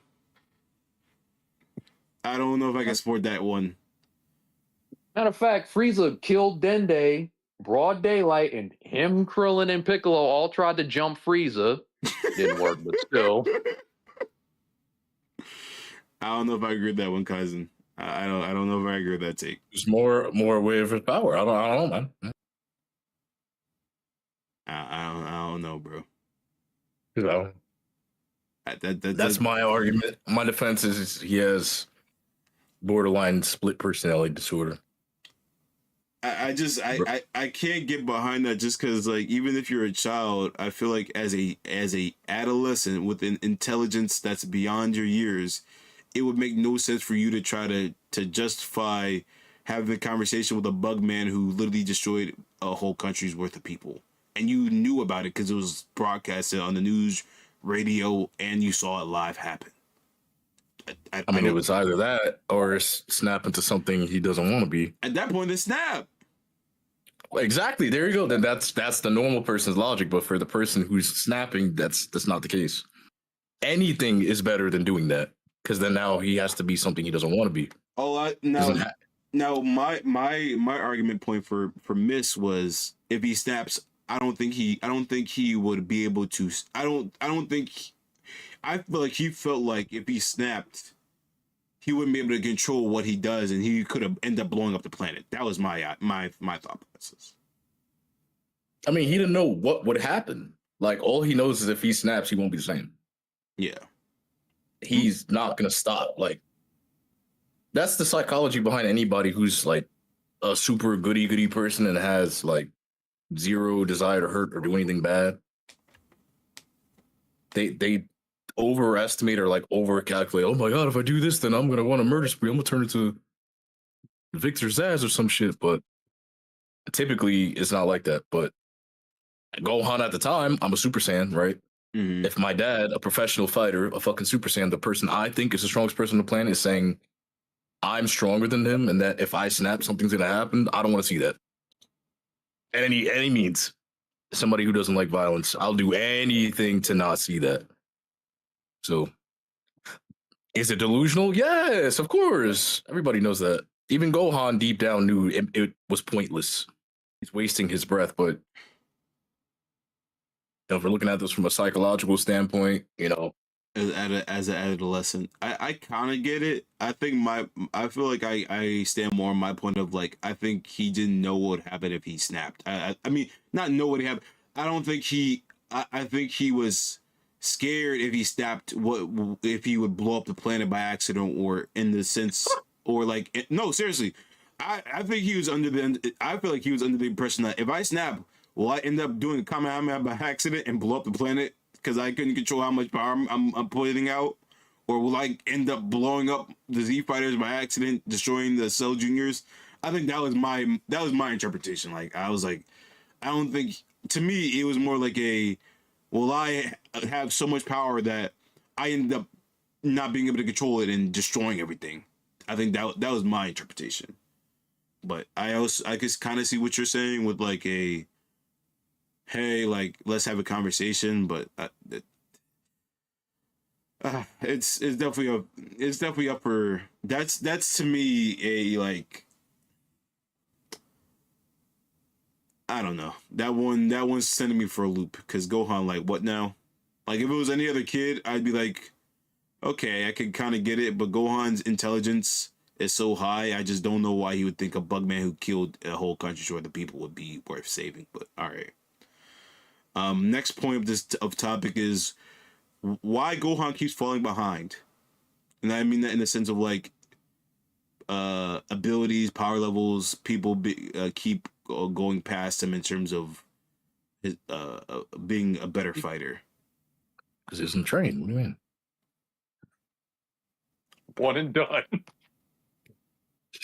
I don't know if I can support that one. Matter of fact, Frieza killed Dende, broad daylight, and him, Krillin, and Piccolo all tried to jump Frieza. Didn't work, but still. I don't know if I agree with that one, cousin. I don't know if I agree with that take. It's more aware of his power. I don't know, man. I don't know, bro. That's my argument. My defense is he has borderline split personality disorder. I can't get behind that just because, like, even if you're a child, I feel like as a adolescent with an intelligence that's beyond your years, it would make no sense for you to try to justify having a conversation with a bug man who literally destroyed a whole country's worth of people. And you knew about it because it was broadcasted on the news, radio, and you saw it live happen. I mean, it was either that or snap into something he doesn't want to be. At that point, it's snap. Exactly. There you go. Then that's the normal person's logic. But for the person who's snapping, that's not the case. Anything is better than doing that. Because then now he has to be something he doesn't want to be. Now my argument point for Miss was, if he snaps, I don't think he would be able to. I feel like he felt like if he snapped, he wouldn't be able to control what he does, and he could have ended up blowing up the planet. That was my thought process. I mean, he didn't know what would happen. Like, all he knows is if he snaps, he won't be the same. Yeah. He's not going to stop. Like, that's the psychology behind anybody who's like a super goody person and has like zero desire to hurt or do anything bad. They overestimate or like overcalculate. Oh my god, if I do this, then I'm going to want a murder spree. I'm going to turn into Victor Zaz or some shit. But typically it's not like that. But Gohan at the time, I'm a Super Saiyan, right? Mm-hmm. If my dad, a professional fighter, a fucking Super Saiyan, the person I think is the strongest person on the planet, is saying I'm stronger than him and that if I snap, something's going to happen, I don't want to see that. Any means. Somebody who doesn't like violence, I'll do anything to not see that. So, is it delusional? Yes, of course. Everybody knows that. Even Gohan deep down knew it was pointless. He's wasting his breath, but if we're looking at this from a psychological standpoint, as an adolescent. I kind of get it. I feel like I stand more on my point of like I think he didn't know what would happen if he snapped. I mean not know what happened. I don't think I think he was scared if he snapped what if he would blow up the planet by accident or in the sense or like no seriously. I think he was under the I feel like he was under the impression that if I snap, will I end up doing a Kamehameha by accident and blow up the planet because I couldn't control how much power I'm putting out? Or will I end up blowing up the Z fighters by accident, destroying the Cell Juniors? I think that was my interpretation. Like I was like, I don't think to me it was more like a will I have so much power that I end up not being able to control it and destroying everything. I think that was my interpretation. But I could kind of see what you're saying with like a hey, like let's have a conversation, but it's definitely up for that's to me a like I don't know that one's sending me for a loop because Gohan like what now? Like if it was any other kid, I'd be like, okay, I could kind of get it, but Gohan's intelligence is so high, I just don't know why he would think a Bugman who killed a whole country worth of people would be worth saving. But all right. Next point of this topic is why Gohan keeps falling behind, and I mean that in the sense of like abilities, power levels, people keep going past him in terms of his, being a better fighter. Because he doesn't train. What do you mean? One and done.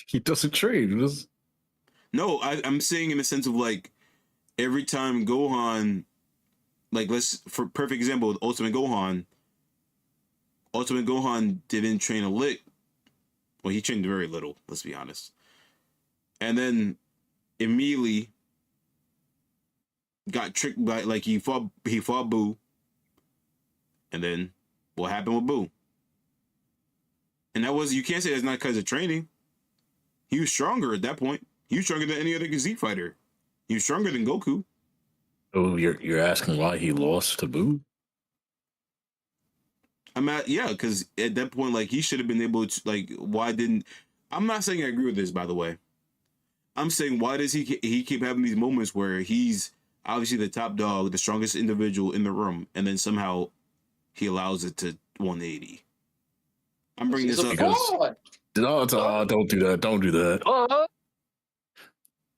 He doesn't train. No, I'm saying in the sense of like every time Gohan, like let's for perfect example with Ultimate Gohan didn't train a lick. Well, he trained very little, let's be honest. And then immediately got tricked by like he fought Boo. And then what happened with Boo? And that was you can't say that's not because of training. He was stronger at that point. He was stronger than any other Z fighter. He was stronger than Goku. Oh, you're asking why he lost to Boo? Because at that point, like he should have been able to like why didn't I'm not saying I agree with this, by the way. I'm saying why does he keep having these moments where he's obviously the top dog, the strongest individual in the room, and then somehow he allows it to 180. I'm bringing this up because no, don't do that. Don't do that.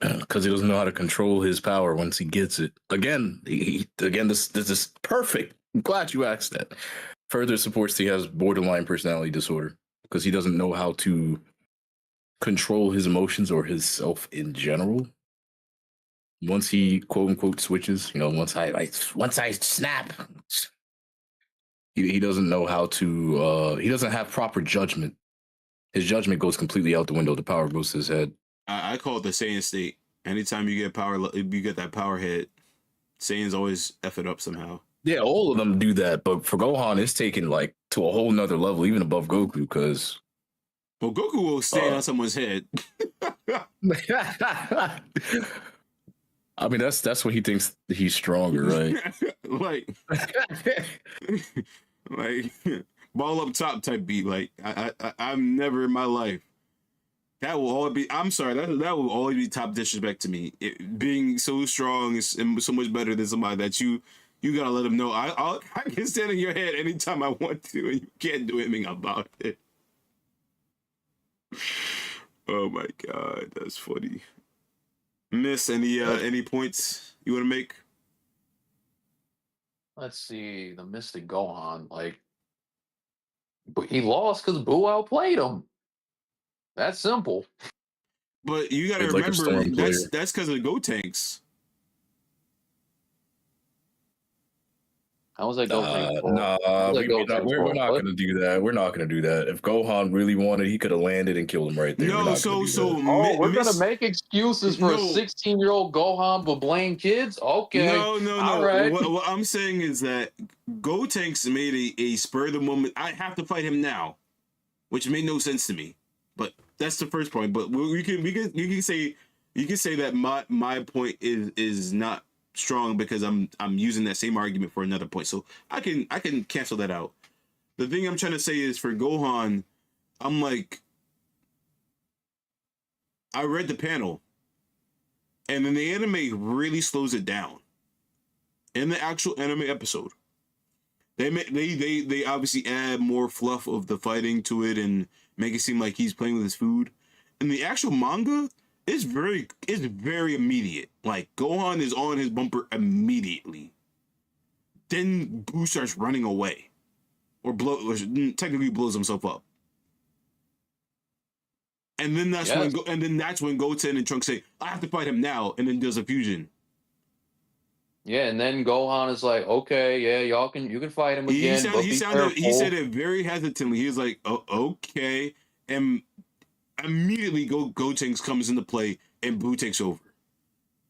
Because he doesn't know how to control his power once he gets it. Again, this is perfect. I'm glad you asked that. Further supports he has borderline personality disorder because he doesn't know how to control his emotions or himself in general. Once he quote unquote switches, once I snap, he doesn't know how to. He doesn't have proper judgment. His judgment goes completely out the window. The power goes to his head. I call it the Saiyan state. Anytime you get that power hit, Saiyans always F it up somehow. Yeah, all of them do that, but for Gohan, it's taken like to a whole nother level, even above Goku, because well, Goku will stand on someone's head. I mean, that's when he thinks he's stronger, right? like ball up top type beat. Like I've never in my life. That will always be. I'm sorry. That will always be top disrespect to me. Being so strong and so much better than somebody that you gotta let them know. I can stand in your head anytime I want to, and you can't do anything about it. Oh my god, that's funny. Miss, any points you want to make? Let's see. The Mystic Gohan, but he lost because Boo outplayed him. That's simple. But you got to remember that's because of the Go Tanks. How was that Go Tanks? We're not going to do that. We're not going to do that. If Gohan really wanted, he could have landed and killed him right there. No, we're going to make excuses for a 16-year-old Gohan but blame kids? Okay. No. All right. What I'm saying is that Go Tanks made a spur of the moment. I have to fight him now, which made no sense to me. But that's the first point. But you can say that my point is not strong because I'm using that same argument for another point. So I can cancel that out. The thing I'm trying to say is for Gohan, I'm like, I read the panel, and then the anime really slows it down. In the actual anime episode, they obviously add more fluff of the fighting to it and make it seem like he's playing with his food. In the actual manga, it's very immediate. Like Gohan is on his bumper immediately. Then Boo starts running away, or technically blows himself up. And then that's when Goten and Trunks say, "I have to fight him now," and then does a fusion. Yeah, and then Gohan is like, okay, yeah, you can fight him again, but be careful. He said it very hesitantly. He was like, "Oh, okay," and immediately Gotenks comes into play and Boo takes over.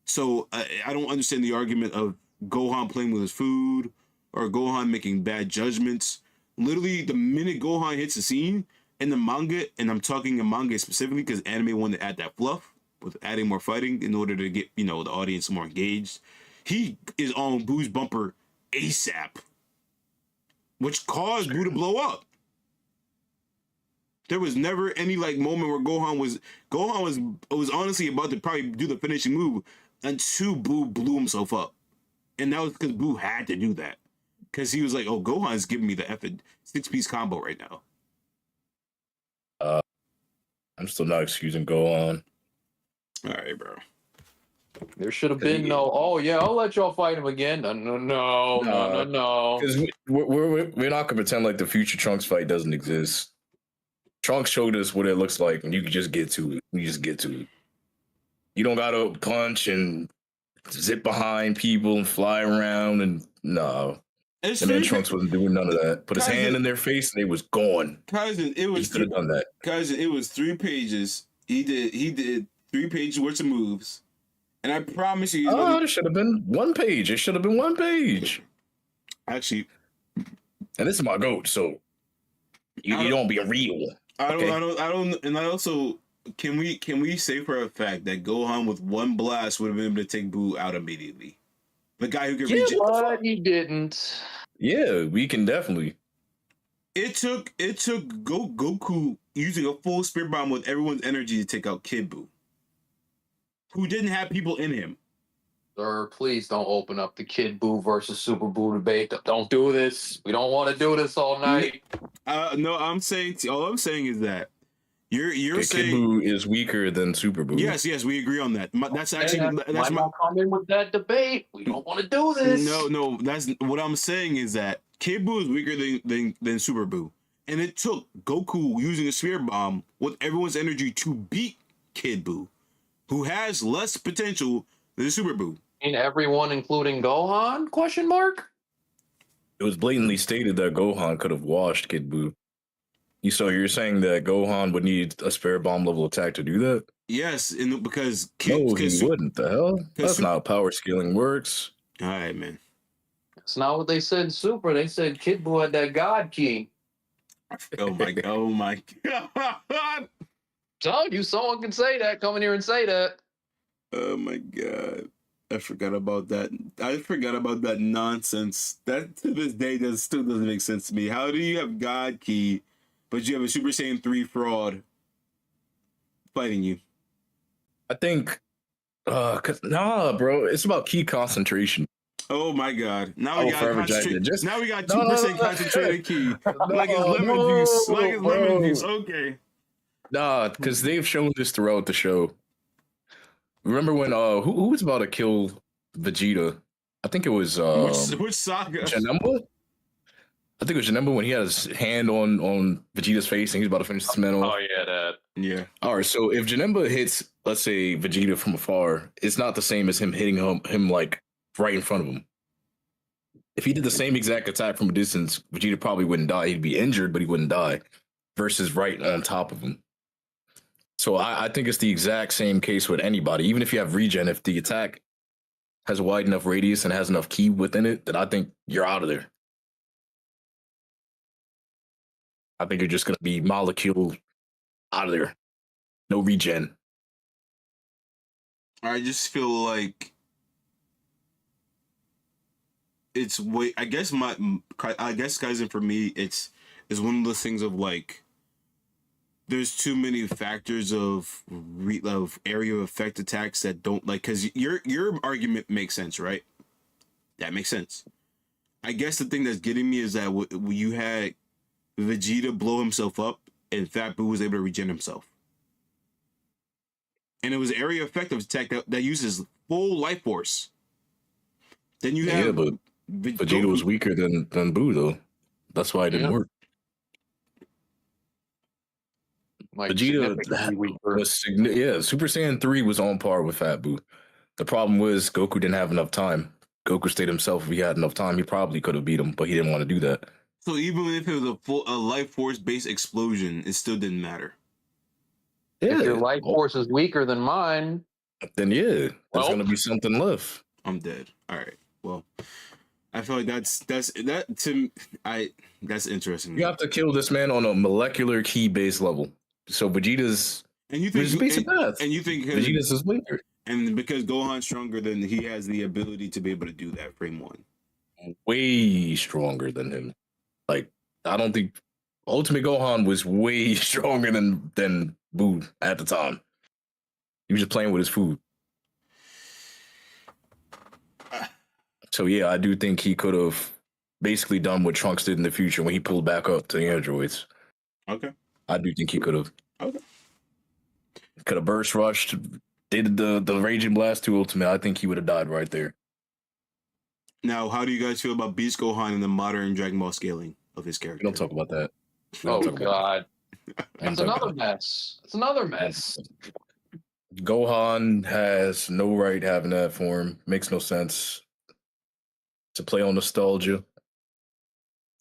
So I don't understand the argument of Gohan playing with his food or Gohan making bad judgments. Literally, the minute Gohan hits the scene in the manga, and I'm talking in manga specifically because anime wanted to add that fluff with adding more fighting in order to get the audience more engaged. He is on Boo's bumper ASAP, which caused Boo to blow up. There was never any moment where Gohan was honestly about to probably do the finishing move until Boo blew himself up, and that was because Boo had to do that because he was like, "Oh, Gohan's giving me the effing 6-piece combo right now." I'm still not excusing Gohan. All right, bro. There should have been oh yeah, I'll let y'all fight him again. No. Because we're not gonna pretend like the future Trunks fight doesn't exist. Trunks showed us what it looks like, and you can just get to it. You just get to it. You don't gotta punch and zip behind people and fly around and no. And then Trunks wasn't doing none of that. Put his hand in their face and they was gone. Kaizen, he could have done that. Kaizen, it was 3 pages. He did 3 pages worth of moves. And I promise you, it should have been 1 page. It should have been 1 page. Actually, and this is my goat, so you don't be real. I don't. And I also can we say for a fact that Gohan with 1 blast would have been able to take Boo out immediately? The guy who could reach. But he didn't. Yeah, we can definitely. It took Goku using a full spirit bomb with everyone's energy to take out Kid Buu, who didn't have people in him. Sir, please don't open up the Kid Buu versus Super Buu debate. Don't do this. We don't want to do this all night. No, all I'm saying is that you're saying Kid Buu is weaker than Super Buu. Yes, we agree on that. That's actually that's my comment with that debate. We don't want to do this. No, that's what I'm saying is that Kid Buu is weaker than Super Buu, and it took Goku using a sphere bomb with everyone's energy to beat Kid Buu, who has less potential than Super Buu. And everyone, including Gohan? Question mark. It was blatantly stated that Gohan could have washed Kid Buu. So you're saying that Gohan would need a spare bomb level attack to do that? Yes, because he wouldn't. The hell? That's not how power scaling works. All right, man. That's not what they said in Super. They said Kid Buu had that God key. Oh my god! Told you someone can say that. Come in here and say that. Oh my god! I forgot about that. I forgot about that nonsense. That to this day still doesn't make sense to me. How do you have God key, but you have a Super Saiyan 3 fraud fighting you? I think, bro, it's about key concentration. Oh my god! Now we got 2% concentrated key, like it's lemon juice. Okay. Nah, because they've shown this throughout the show. Remember when who was about to kill Vegeta? I think it was which saga? Janemba? I think it was Janemba when he had his hand on Vegeta's face and he was about to finish this man off. Oh yeah, that. Yeah. All right, so if Janemba hits, let's say, Vegeta from afar, it's not the same as him hitting him like right in front of him. If he did the same exact attack from a distance, Vegeta probably wouldn't die. He'd be injured, but he wouldn't die. Versus right on top of him. So I think it's the exact same case with anybody. Even if you have regen, if the attack has a wide enough radius and has enough ki within it, then I think you're out of there. I think you're just going to be molecule out of there. No regen. I just feel like it's way. I guess Kaizen for me, it's is one of those things of like, there's too many factors of area of effect attacks that don't like, because your argument makes sense, right? That makes sense. I guess the thing that's getting me is that you had Vegeta blow himself up and Fat Boo was able to regen himself. And it was area effective attack that uses full life force. Then you have but Vegeta was weaker than Boo though. That's why it didn't work. Like Vegeta was Super Saiyan 3 was on par with Fat Boo. The problem was Goku didn't have enough time. Goku stayed himself. If he had enough time, he probably could have beat him, but he didn't want to do that. So even if it was a life force based explosion, it still didn't matter. Yeah. If your life force is weaker than mine, then there's gonna be something left. I'm dead. All right. Well, I feel like that's interesting. You have to kill this man on a molecular key base level. So Vegeta's and you think Vegeta's is weaker. And because Gohan's stronger, then he has the ability to be able to do that. Frame one, way stronger than him. Like, I don't think Ultimate Gohan was way stronger than Boo at the time. He was just playing with his food. So yeah, I do think he could have basically done what Trunks did in the future when he pulled back up to the androids. Okay. I do think he could have. Okay. Could have burst rushed, did the Raging Blast to Ultimate. I think he would have died right there. Now, how do you guys feel about Beast Gohan and the modern Dragon Ball scaling of his character? We don't talk about that. God. That's another mess. It's another mess. Gohan has no right having that form. Makes no sense. To play on nostalgia.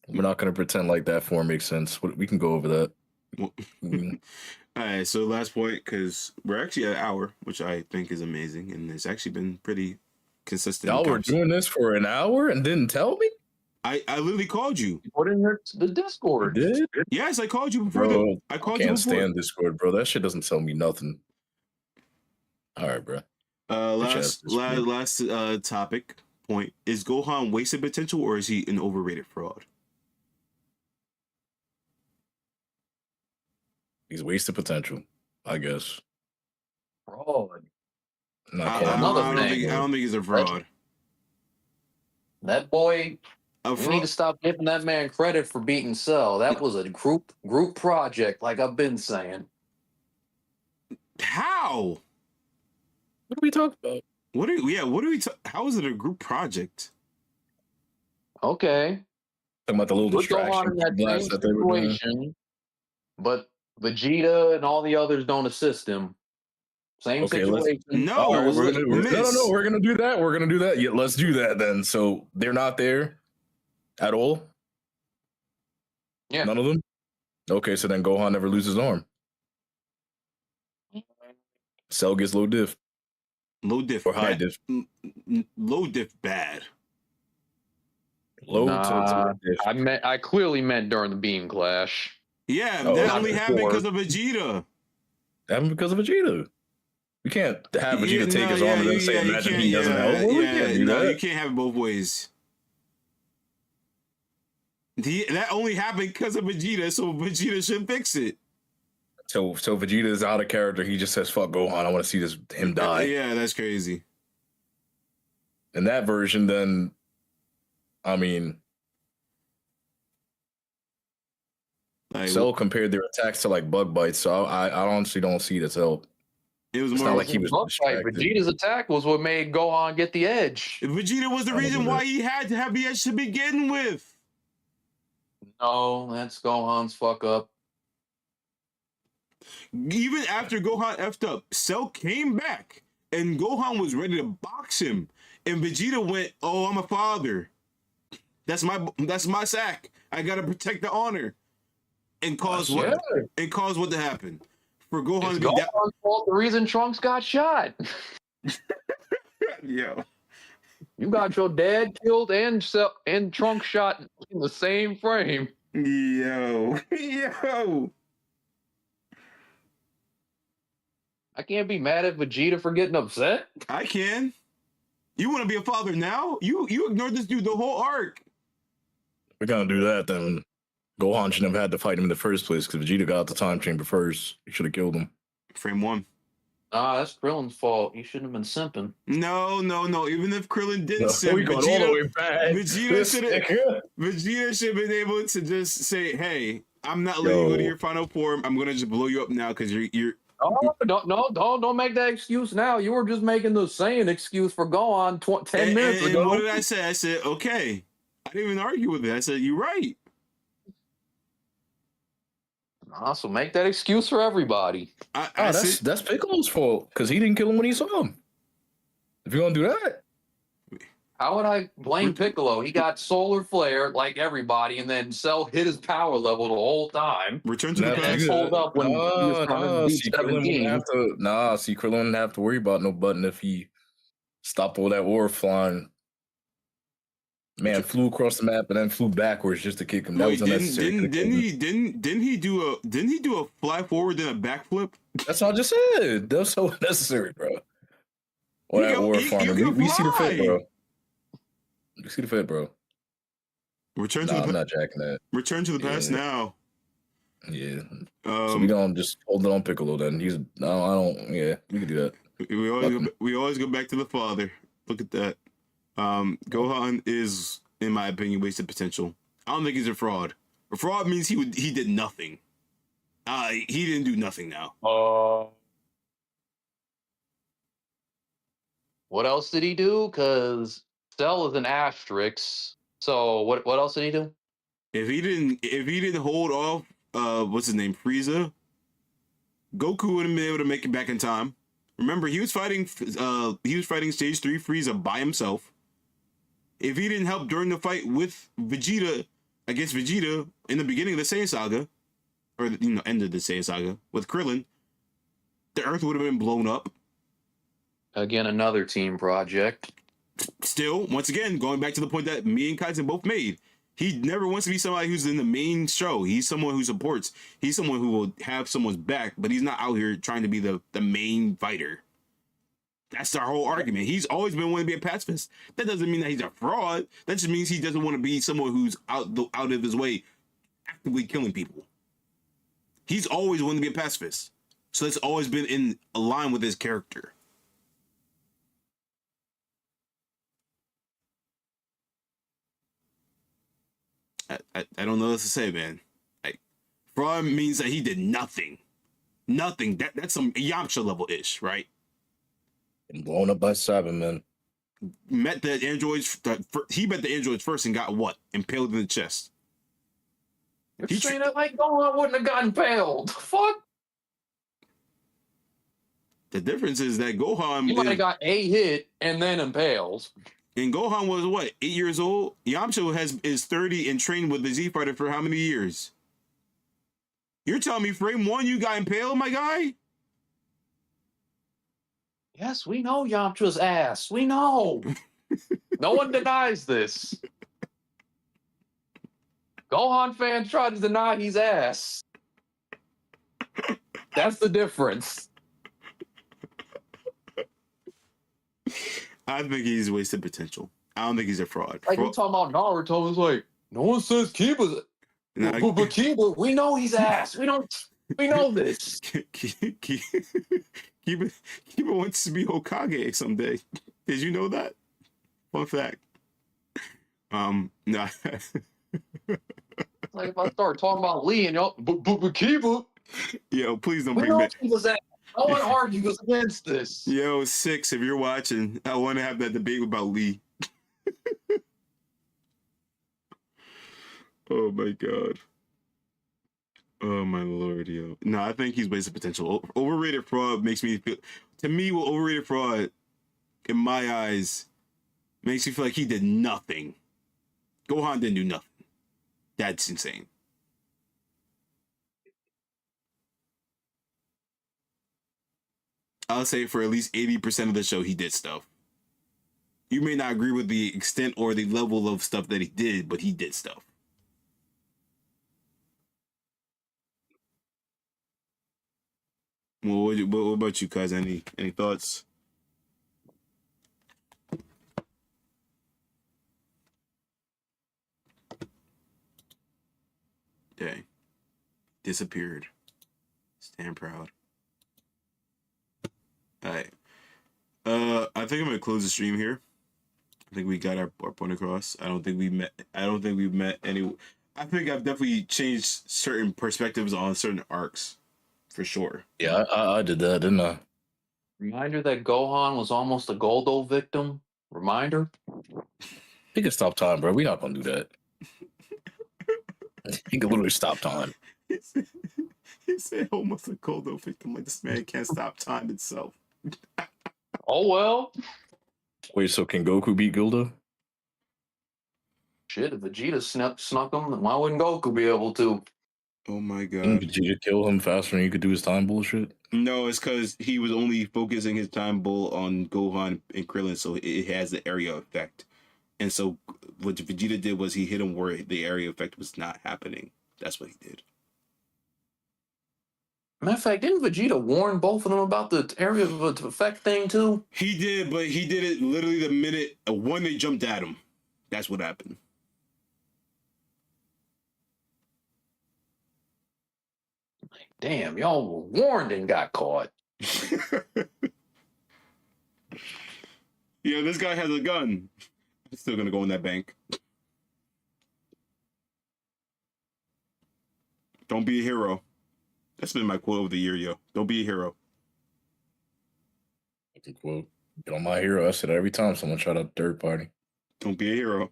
We're not going to pretend like that form makes sense. We can go over that. All right, so last point, because we're actually at an hour, which I think is amazing, and it's actually been pretty consistent. Y'all were doing this for an hour and didn't tell me? I literally called you. Put in the Discord. You did? Yes, I called you before. I can't stand Discord, bro. That shit doesn't tell me nothing. All right, bro. Last topic point. Is Gohan wasted potential or is he an overrated fraud? He's wasted potential, I guess. Fraud. I don't think he's a fraud. That boy, we need to stop giving that man credit for beating Cell. That was a group project, like I've been saying. How? What are we talking about? How is it a group project? Okay. Talking about the little distraction blast that they were doing. But Vegeta and all the others don't assist him. Same situation. No, we're gonna do that. We're gonna do that. Yeah, let's do that then. So they're not there at all. Yeah, none of them. Okay, so then Gohan never loses his arm. Cell gets low diff. Low diff or high diff. Low diff bad. Low to diff. I clearly meant during the beam clash. Yeah, that only happened because of Vegeta. That happened because of Vegeta. We can't have Vegeta take his arm and then say, imagine he doesn't help. You can't have it both ways. That only happened because of Vegeta, so Vegeta should fix it. So Vegeta is out of character. He just says, fuck Gohan, I want to see him die. Yeah, that's crazy. In that version, then, I mean, Cell compared their attacks to like bug bites, so I honestly don't see this help. It was more not like he was distracted. Vegeta's attack was what made Gohan get the edge. Vegeta was the reason why he had to have the edge to begin with. No, that's Gohan's fuck up. Even after Gohan effed up, Cell came back and Gohan was ready to box him. And Vegeta went, "Oh, I'm a father. That's my sack. I gotta protect the honor." And cause what to happen. For Gohan to be Gohan's fault, the reason Trunks got shot. Yo. You got your dad killed and Trunks shot in the same frame. Yo. I can't be mad at Vegeta for getting upset. I can. You want to be a father now? You ignored this dude the whole arc. We're gonna do that then. Gohan should never had to fight him in the first place because Vegeta got out the time chamber first. He should have killed him. Frame 1. That's Krillin's fault. He shouldn't have been simping. No. Even if Krillin didn't No, simp, we going all the way back. Vegeta should have been able to just say, "Hey, I'm not letting you go to your final form. I'm gonna just blow you up now because you're." Oh, don't make that excuse now. You were just making the same excuse for Gohan 10 minutes ago. And what did I say? I said, "Okay." I didn't even argue with it. I said, "You're right." So make that excuse for everybody. That's Piccolo's fault because he didn't kill him when he saw him. If you're gonna do that, how would I blame Piccolo? He got solar flare like everybody, and then Cell hit his power level the whole time. Return to the past. Hold up when he was trying to beat 17. Krillin wouldn't have to worry about no button if he stopped all that ore flying. Man, flew across the map and then flew backwards just to kick him. That was unnecessary. Didn't he do a fly forward then a backflip? That's all I just said. That was so unnecessary, bro. Or that ore farmer. We see the fit, bro. You see the fit, bro. I'm not jacking that. Return to the past now. Yeah. So we gonna just hold it on Piccolo then. We can do that. We always go back to the father. Look at that. Gohan is, in my opinion, wasted potential. I don't think he's a fraud. A fraud means he did nothing. He didn't do nothing now. What else did he do? Because Cell is an asterisk. So what else did he do? If he didn't hold off what's his name, Frieza, Goku wouldn't be able to make it back in time. Remember, he was fighting stage 3 Frieza by himself. If he didn't help during the fight with Vegeta against Vegeta in the beginning of the Saiyan Saga, or end of the Saiyan Saga with Krillin, the Earth would have been blown up. Again, another team project. Still, once again, going back to the point that me and Kaizen both made, he never wants to be somebody who's in the main show. He's someone who supports. He's someone who will have someone's back, but he's not out here trying to be the main fighter. That's our whole argument. He's always been wanting to be a pacifist. That doesn't mean that he's a fraud. That just means he doesn't want to be someone who's out of his way, actively killing people. He's always wanted to be a pacifist. So that's always been in line with his character. I don't know what to say, man. Fraud means that he did nothing. Nothing. That's some Yamcha level ish, right? And blown up by Cybermen. Met the androids. He met the androids first and got what? Impaled in the chest. You're saying that like Gohan wouldn't have gotten impaled. Fuck. The difference is that Gohan... He might have got a hit and then impaled. And Gohan was what? 8 years old? Yamcha is 30 and trained with the Z-Fighter for how many years? You're telling me frame 1 you got impaled, my guy? Yes, we know Yamcha's ass. We know. No one denies this. Gohan fans try to deny he's ass. That's the difference. I think he's wasted potential. I don't think he's a fraud. Like we talking about Naruto, it's like no one says Kiba's. But Kiba, we know he's ass. We know this. Kiba wants to be Hokage someday. Did you know that? Fun fact. No. Like if I start talking about Lee and y'all, but Kiba. Yo, please don't we bring know back. Kiba's ass. No one argues against this. Yo, 6, if you're watching, I want to have that debate about Lee. Oh my god. Oh my lord, yo. No, I think he's wasted potential. Overrated fraud makes me feel... To me, what overrated fraud, in my eyes, makes me feel like he did nothing. Gohan didn't do nothing. That's insane. I'll say for at least 80% of the show, he did stuff. You may not agree with the extent or the level of stuff that he did, but he did stuff. Well, what about you guys? Any thoughts? Dang. Disappeared. Stand proud. All right. I think I'm gonna close the stream here. I think we got our point across. I don't think we've met any. I think I've definitely changed certain perspectives on certain arcs, for sure. Yeah, I did that, didn't I? Reminder that Gohan was almost a Goldo victim. Reminder. He can stop time, bro. We not gonna do that. He can literally stop time. He said almost a cold victim. Like, this man can't stop time itself. Oh well. Wait, so can Goku beat Gilda? Shit, if Vegeta snuck him, then why wouldn't Goku be able to? Oh my Didn't god. Vegeta kill him faster than he could do his time bullshit? No, it's because he was only focusing his time bull on Gohan and Krillin, so it has the area effect. And so what Vegeta did was he hit him where the area effect was not happening. That's what he did. Matter of fact, didn't Vegeta warn both of them about the area of effect thing too? He did, but he did it literally the minute when they jumped at him. That's what happened. Damn, y'all were warned and got caught. Yeah, this guy has a gun. I'm still gonna go in that bank. Don't be a hero. That's been my quote of the year, yo. Don't be a hero. That's a quote. Get on my hero. I said that every time someone tried out third party. Don't be a hero.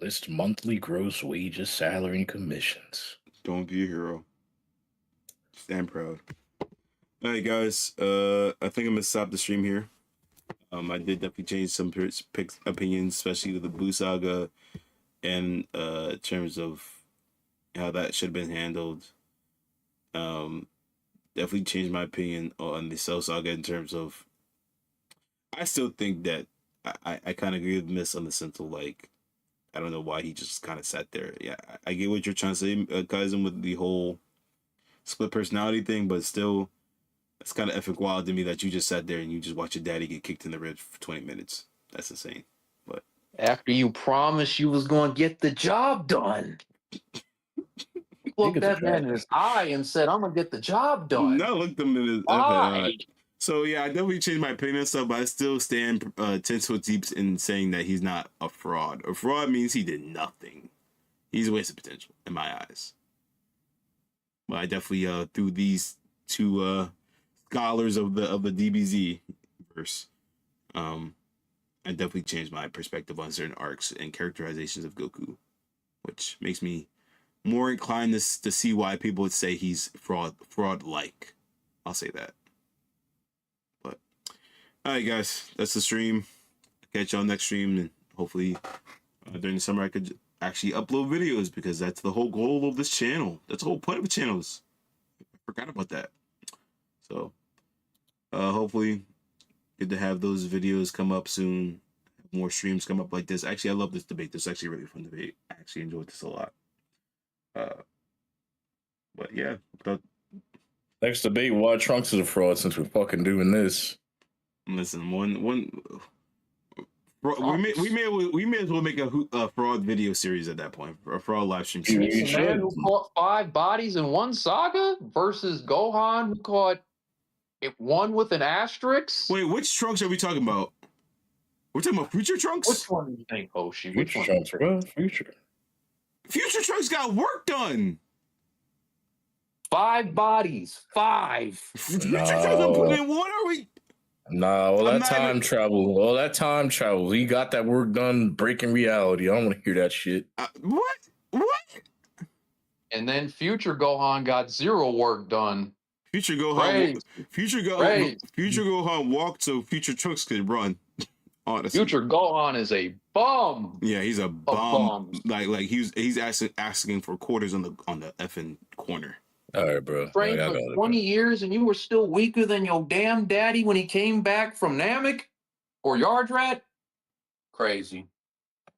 List monthly gross wages, salary, and commissions. Don't be a hero. Stand proud. All right, guys. I think I'm gonna stop the stream here. I did definitely change some opinions, especially with the Buu saga, and in terms of how that should have been handled. Definitely changed my opinion on the Cell saga in terms of. I still think that I kind of agree with Miss on the sense of, like, I don't know why he just kind of sat there. Yeah, I get what you're trying to say, cousin, with the whole split personality thing, but still, it's kind of effing wild to me that you just sat there and you just watch your daddy get kicked in the ribs for 20 minutes. That's insane. But After you promised you was going to get the job done. You looked that man in his eye and said, I'm going to get the job done. No, look them in his Why? So yeah, I definitely changed my opinion and stuff, but I still stand 10 foot deep in saying that he's not a fraud. A fraud means he did nothing. He's a waste of potential in my eyes. But I definitely through these two scholars of the DBZ verse, I definitely changed my perspective on certain arcs and characterizations of Goku, which makes me more inclined to see why people would say he's fraud like. I'll say that. But all right, guys, that's the stream. Catch y'all next stream, and hopefully during the summer I could actually upload videos, because that's the whole goal of this channel. That's the whole point of the channels. I forgot about that. So hopefully good to have those videos come up soon. More streams come up like this. Actually, I love this debate. This is actually a really fun debate. I actually enjoyed this a lot. But yeah, Next debate, why Trunks is a fraud, since we're fucking doing this. listen, we may as well make a fraud video series at that point, a fraud live stream series. You The man should. who caught 5 bodies in one saga versus Gohan who caught one with an asterisk. Wait, which Trunks are we talking about? We're talking about Future Trunks? Which one do you think, Hoshi? Which Future one? Trunks, bro. Future. Future Trunks got work done. 5 bodies. 5. Future Trunks are putting in one. Are we? Nah, all I'm that not time even- travel. All that time travel. He got that work done breaking reality. I don't want to hear that shit. What? And then future Gohan got 0 work done. Future Gohan. Right. Future Right. Gohan walked so Future Trunks could run. Honestly. Future Gohan is a bum. Yeah, he's a bum. bum. Like he's asking for quarters on the effing corner. All right, bro. Trained I for got it, 20 years and you were still weaker than your damn daddy when he came back from Namek or Yardrat? Crazy.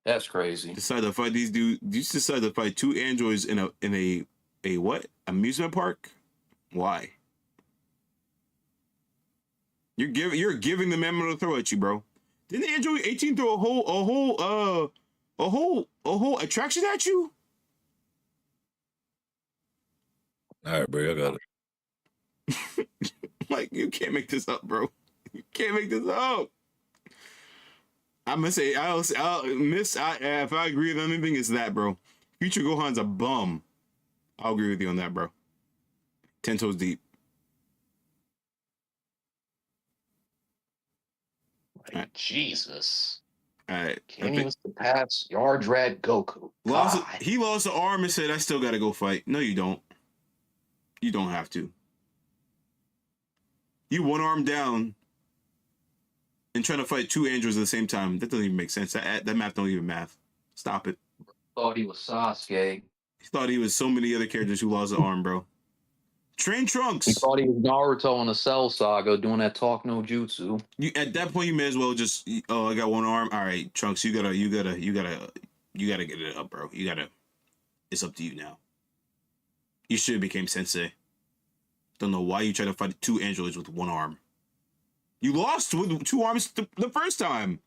That's crazy. Decide to fight these dudes. You decide to fight 2 androids in a what? Amusement park? Why? You're giving the mammoth to throw at you, bro. Didn't Android 18 throw a whole a whole attraction at you? All right, bro, I got it. Like, you can't make this up, bro. You can't make this up. I'm gonna say, if I agree with anything, it's that, bro. Future Gohan's a bum. I'll agree with you on that, bro. 10 toes deep. Like, Jesus. All right. Can't even surpass Yard Rat Goku. God. He lost the arm and said, I still gotta go fight. No, you don't. You don't have to. You one arm down and trying to fight two androids at the same time. That doesn't even make sense. That math don't even math. Stop it. Thought he was Sasuke. He thought he was so many other characters who lost the arm, bro. Train Trunks. He thought he was Naruto in the Cell Saga doing that talk no jutsu. At that point, you may as well just, oh, I got one arm. All right, Trunks, you gotta get it up, bro. It's up to you now. You should have became Sensei. Don't know why you tried to fight two androids with one arm. You lost with two arms the first time.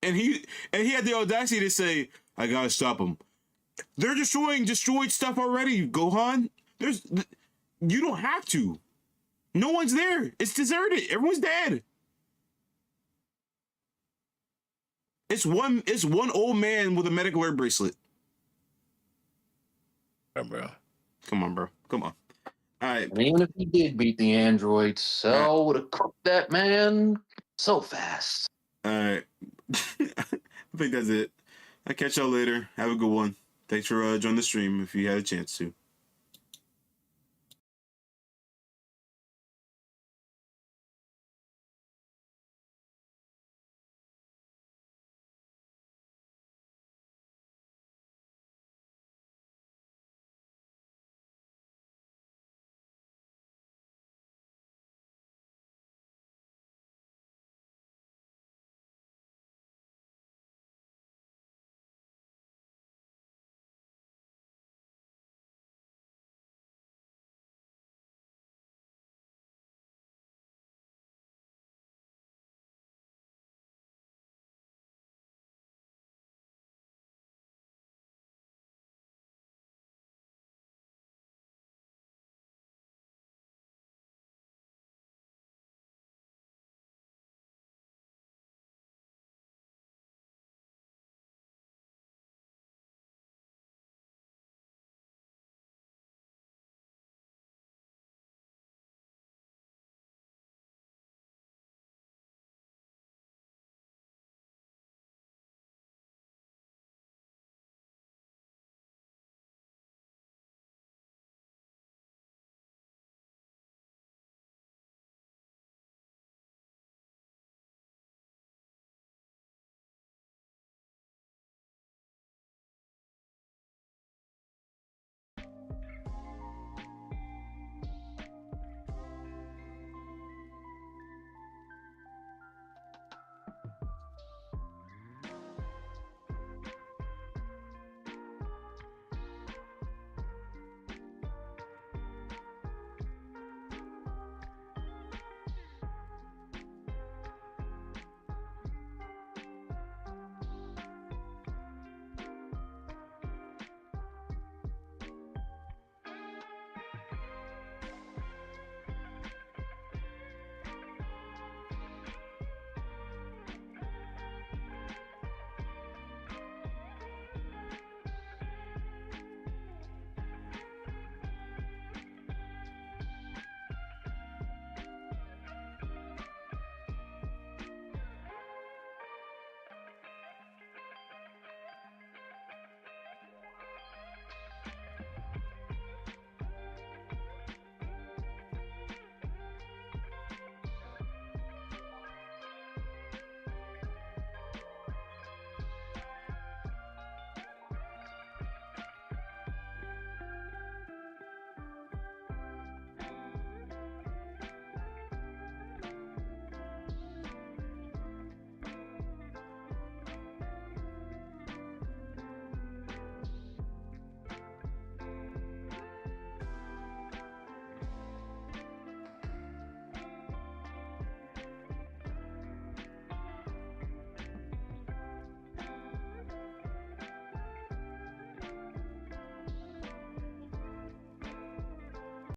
And he had the audacity to say, I gotta stop him. They're destroyed stuff already, Gohan. You don't have to. No one's there. It's deserted. Everyone's dead. It's one old man with a medical alert bracelet. Yeah, bro. Come on, bro. Come on. All right. And even if he did beat the android, Cell would have cooked that man so fast. All right. I think that's it. I'll catch y'all later. Have a good one. Thanks for joining the stream if you had a chance to.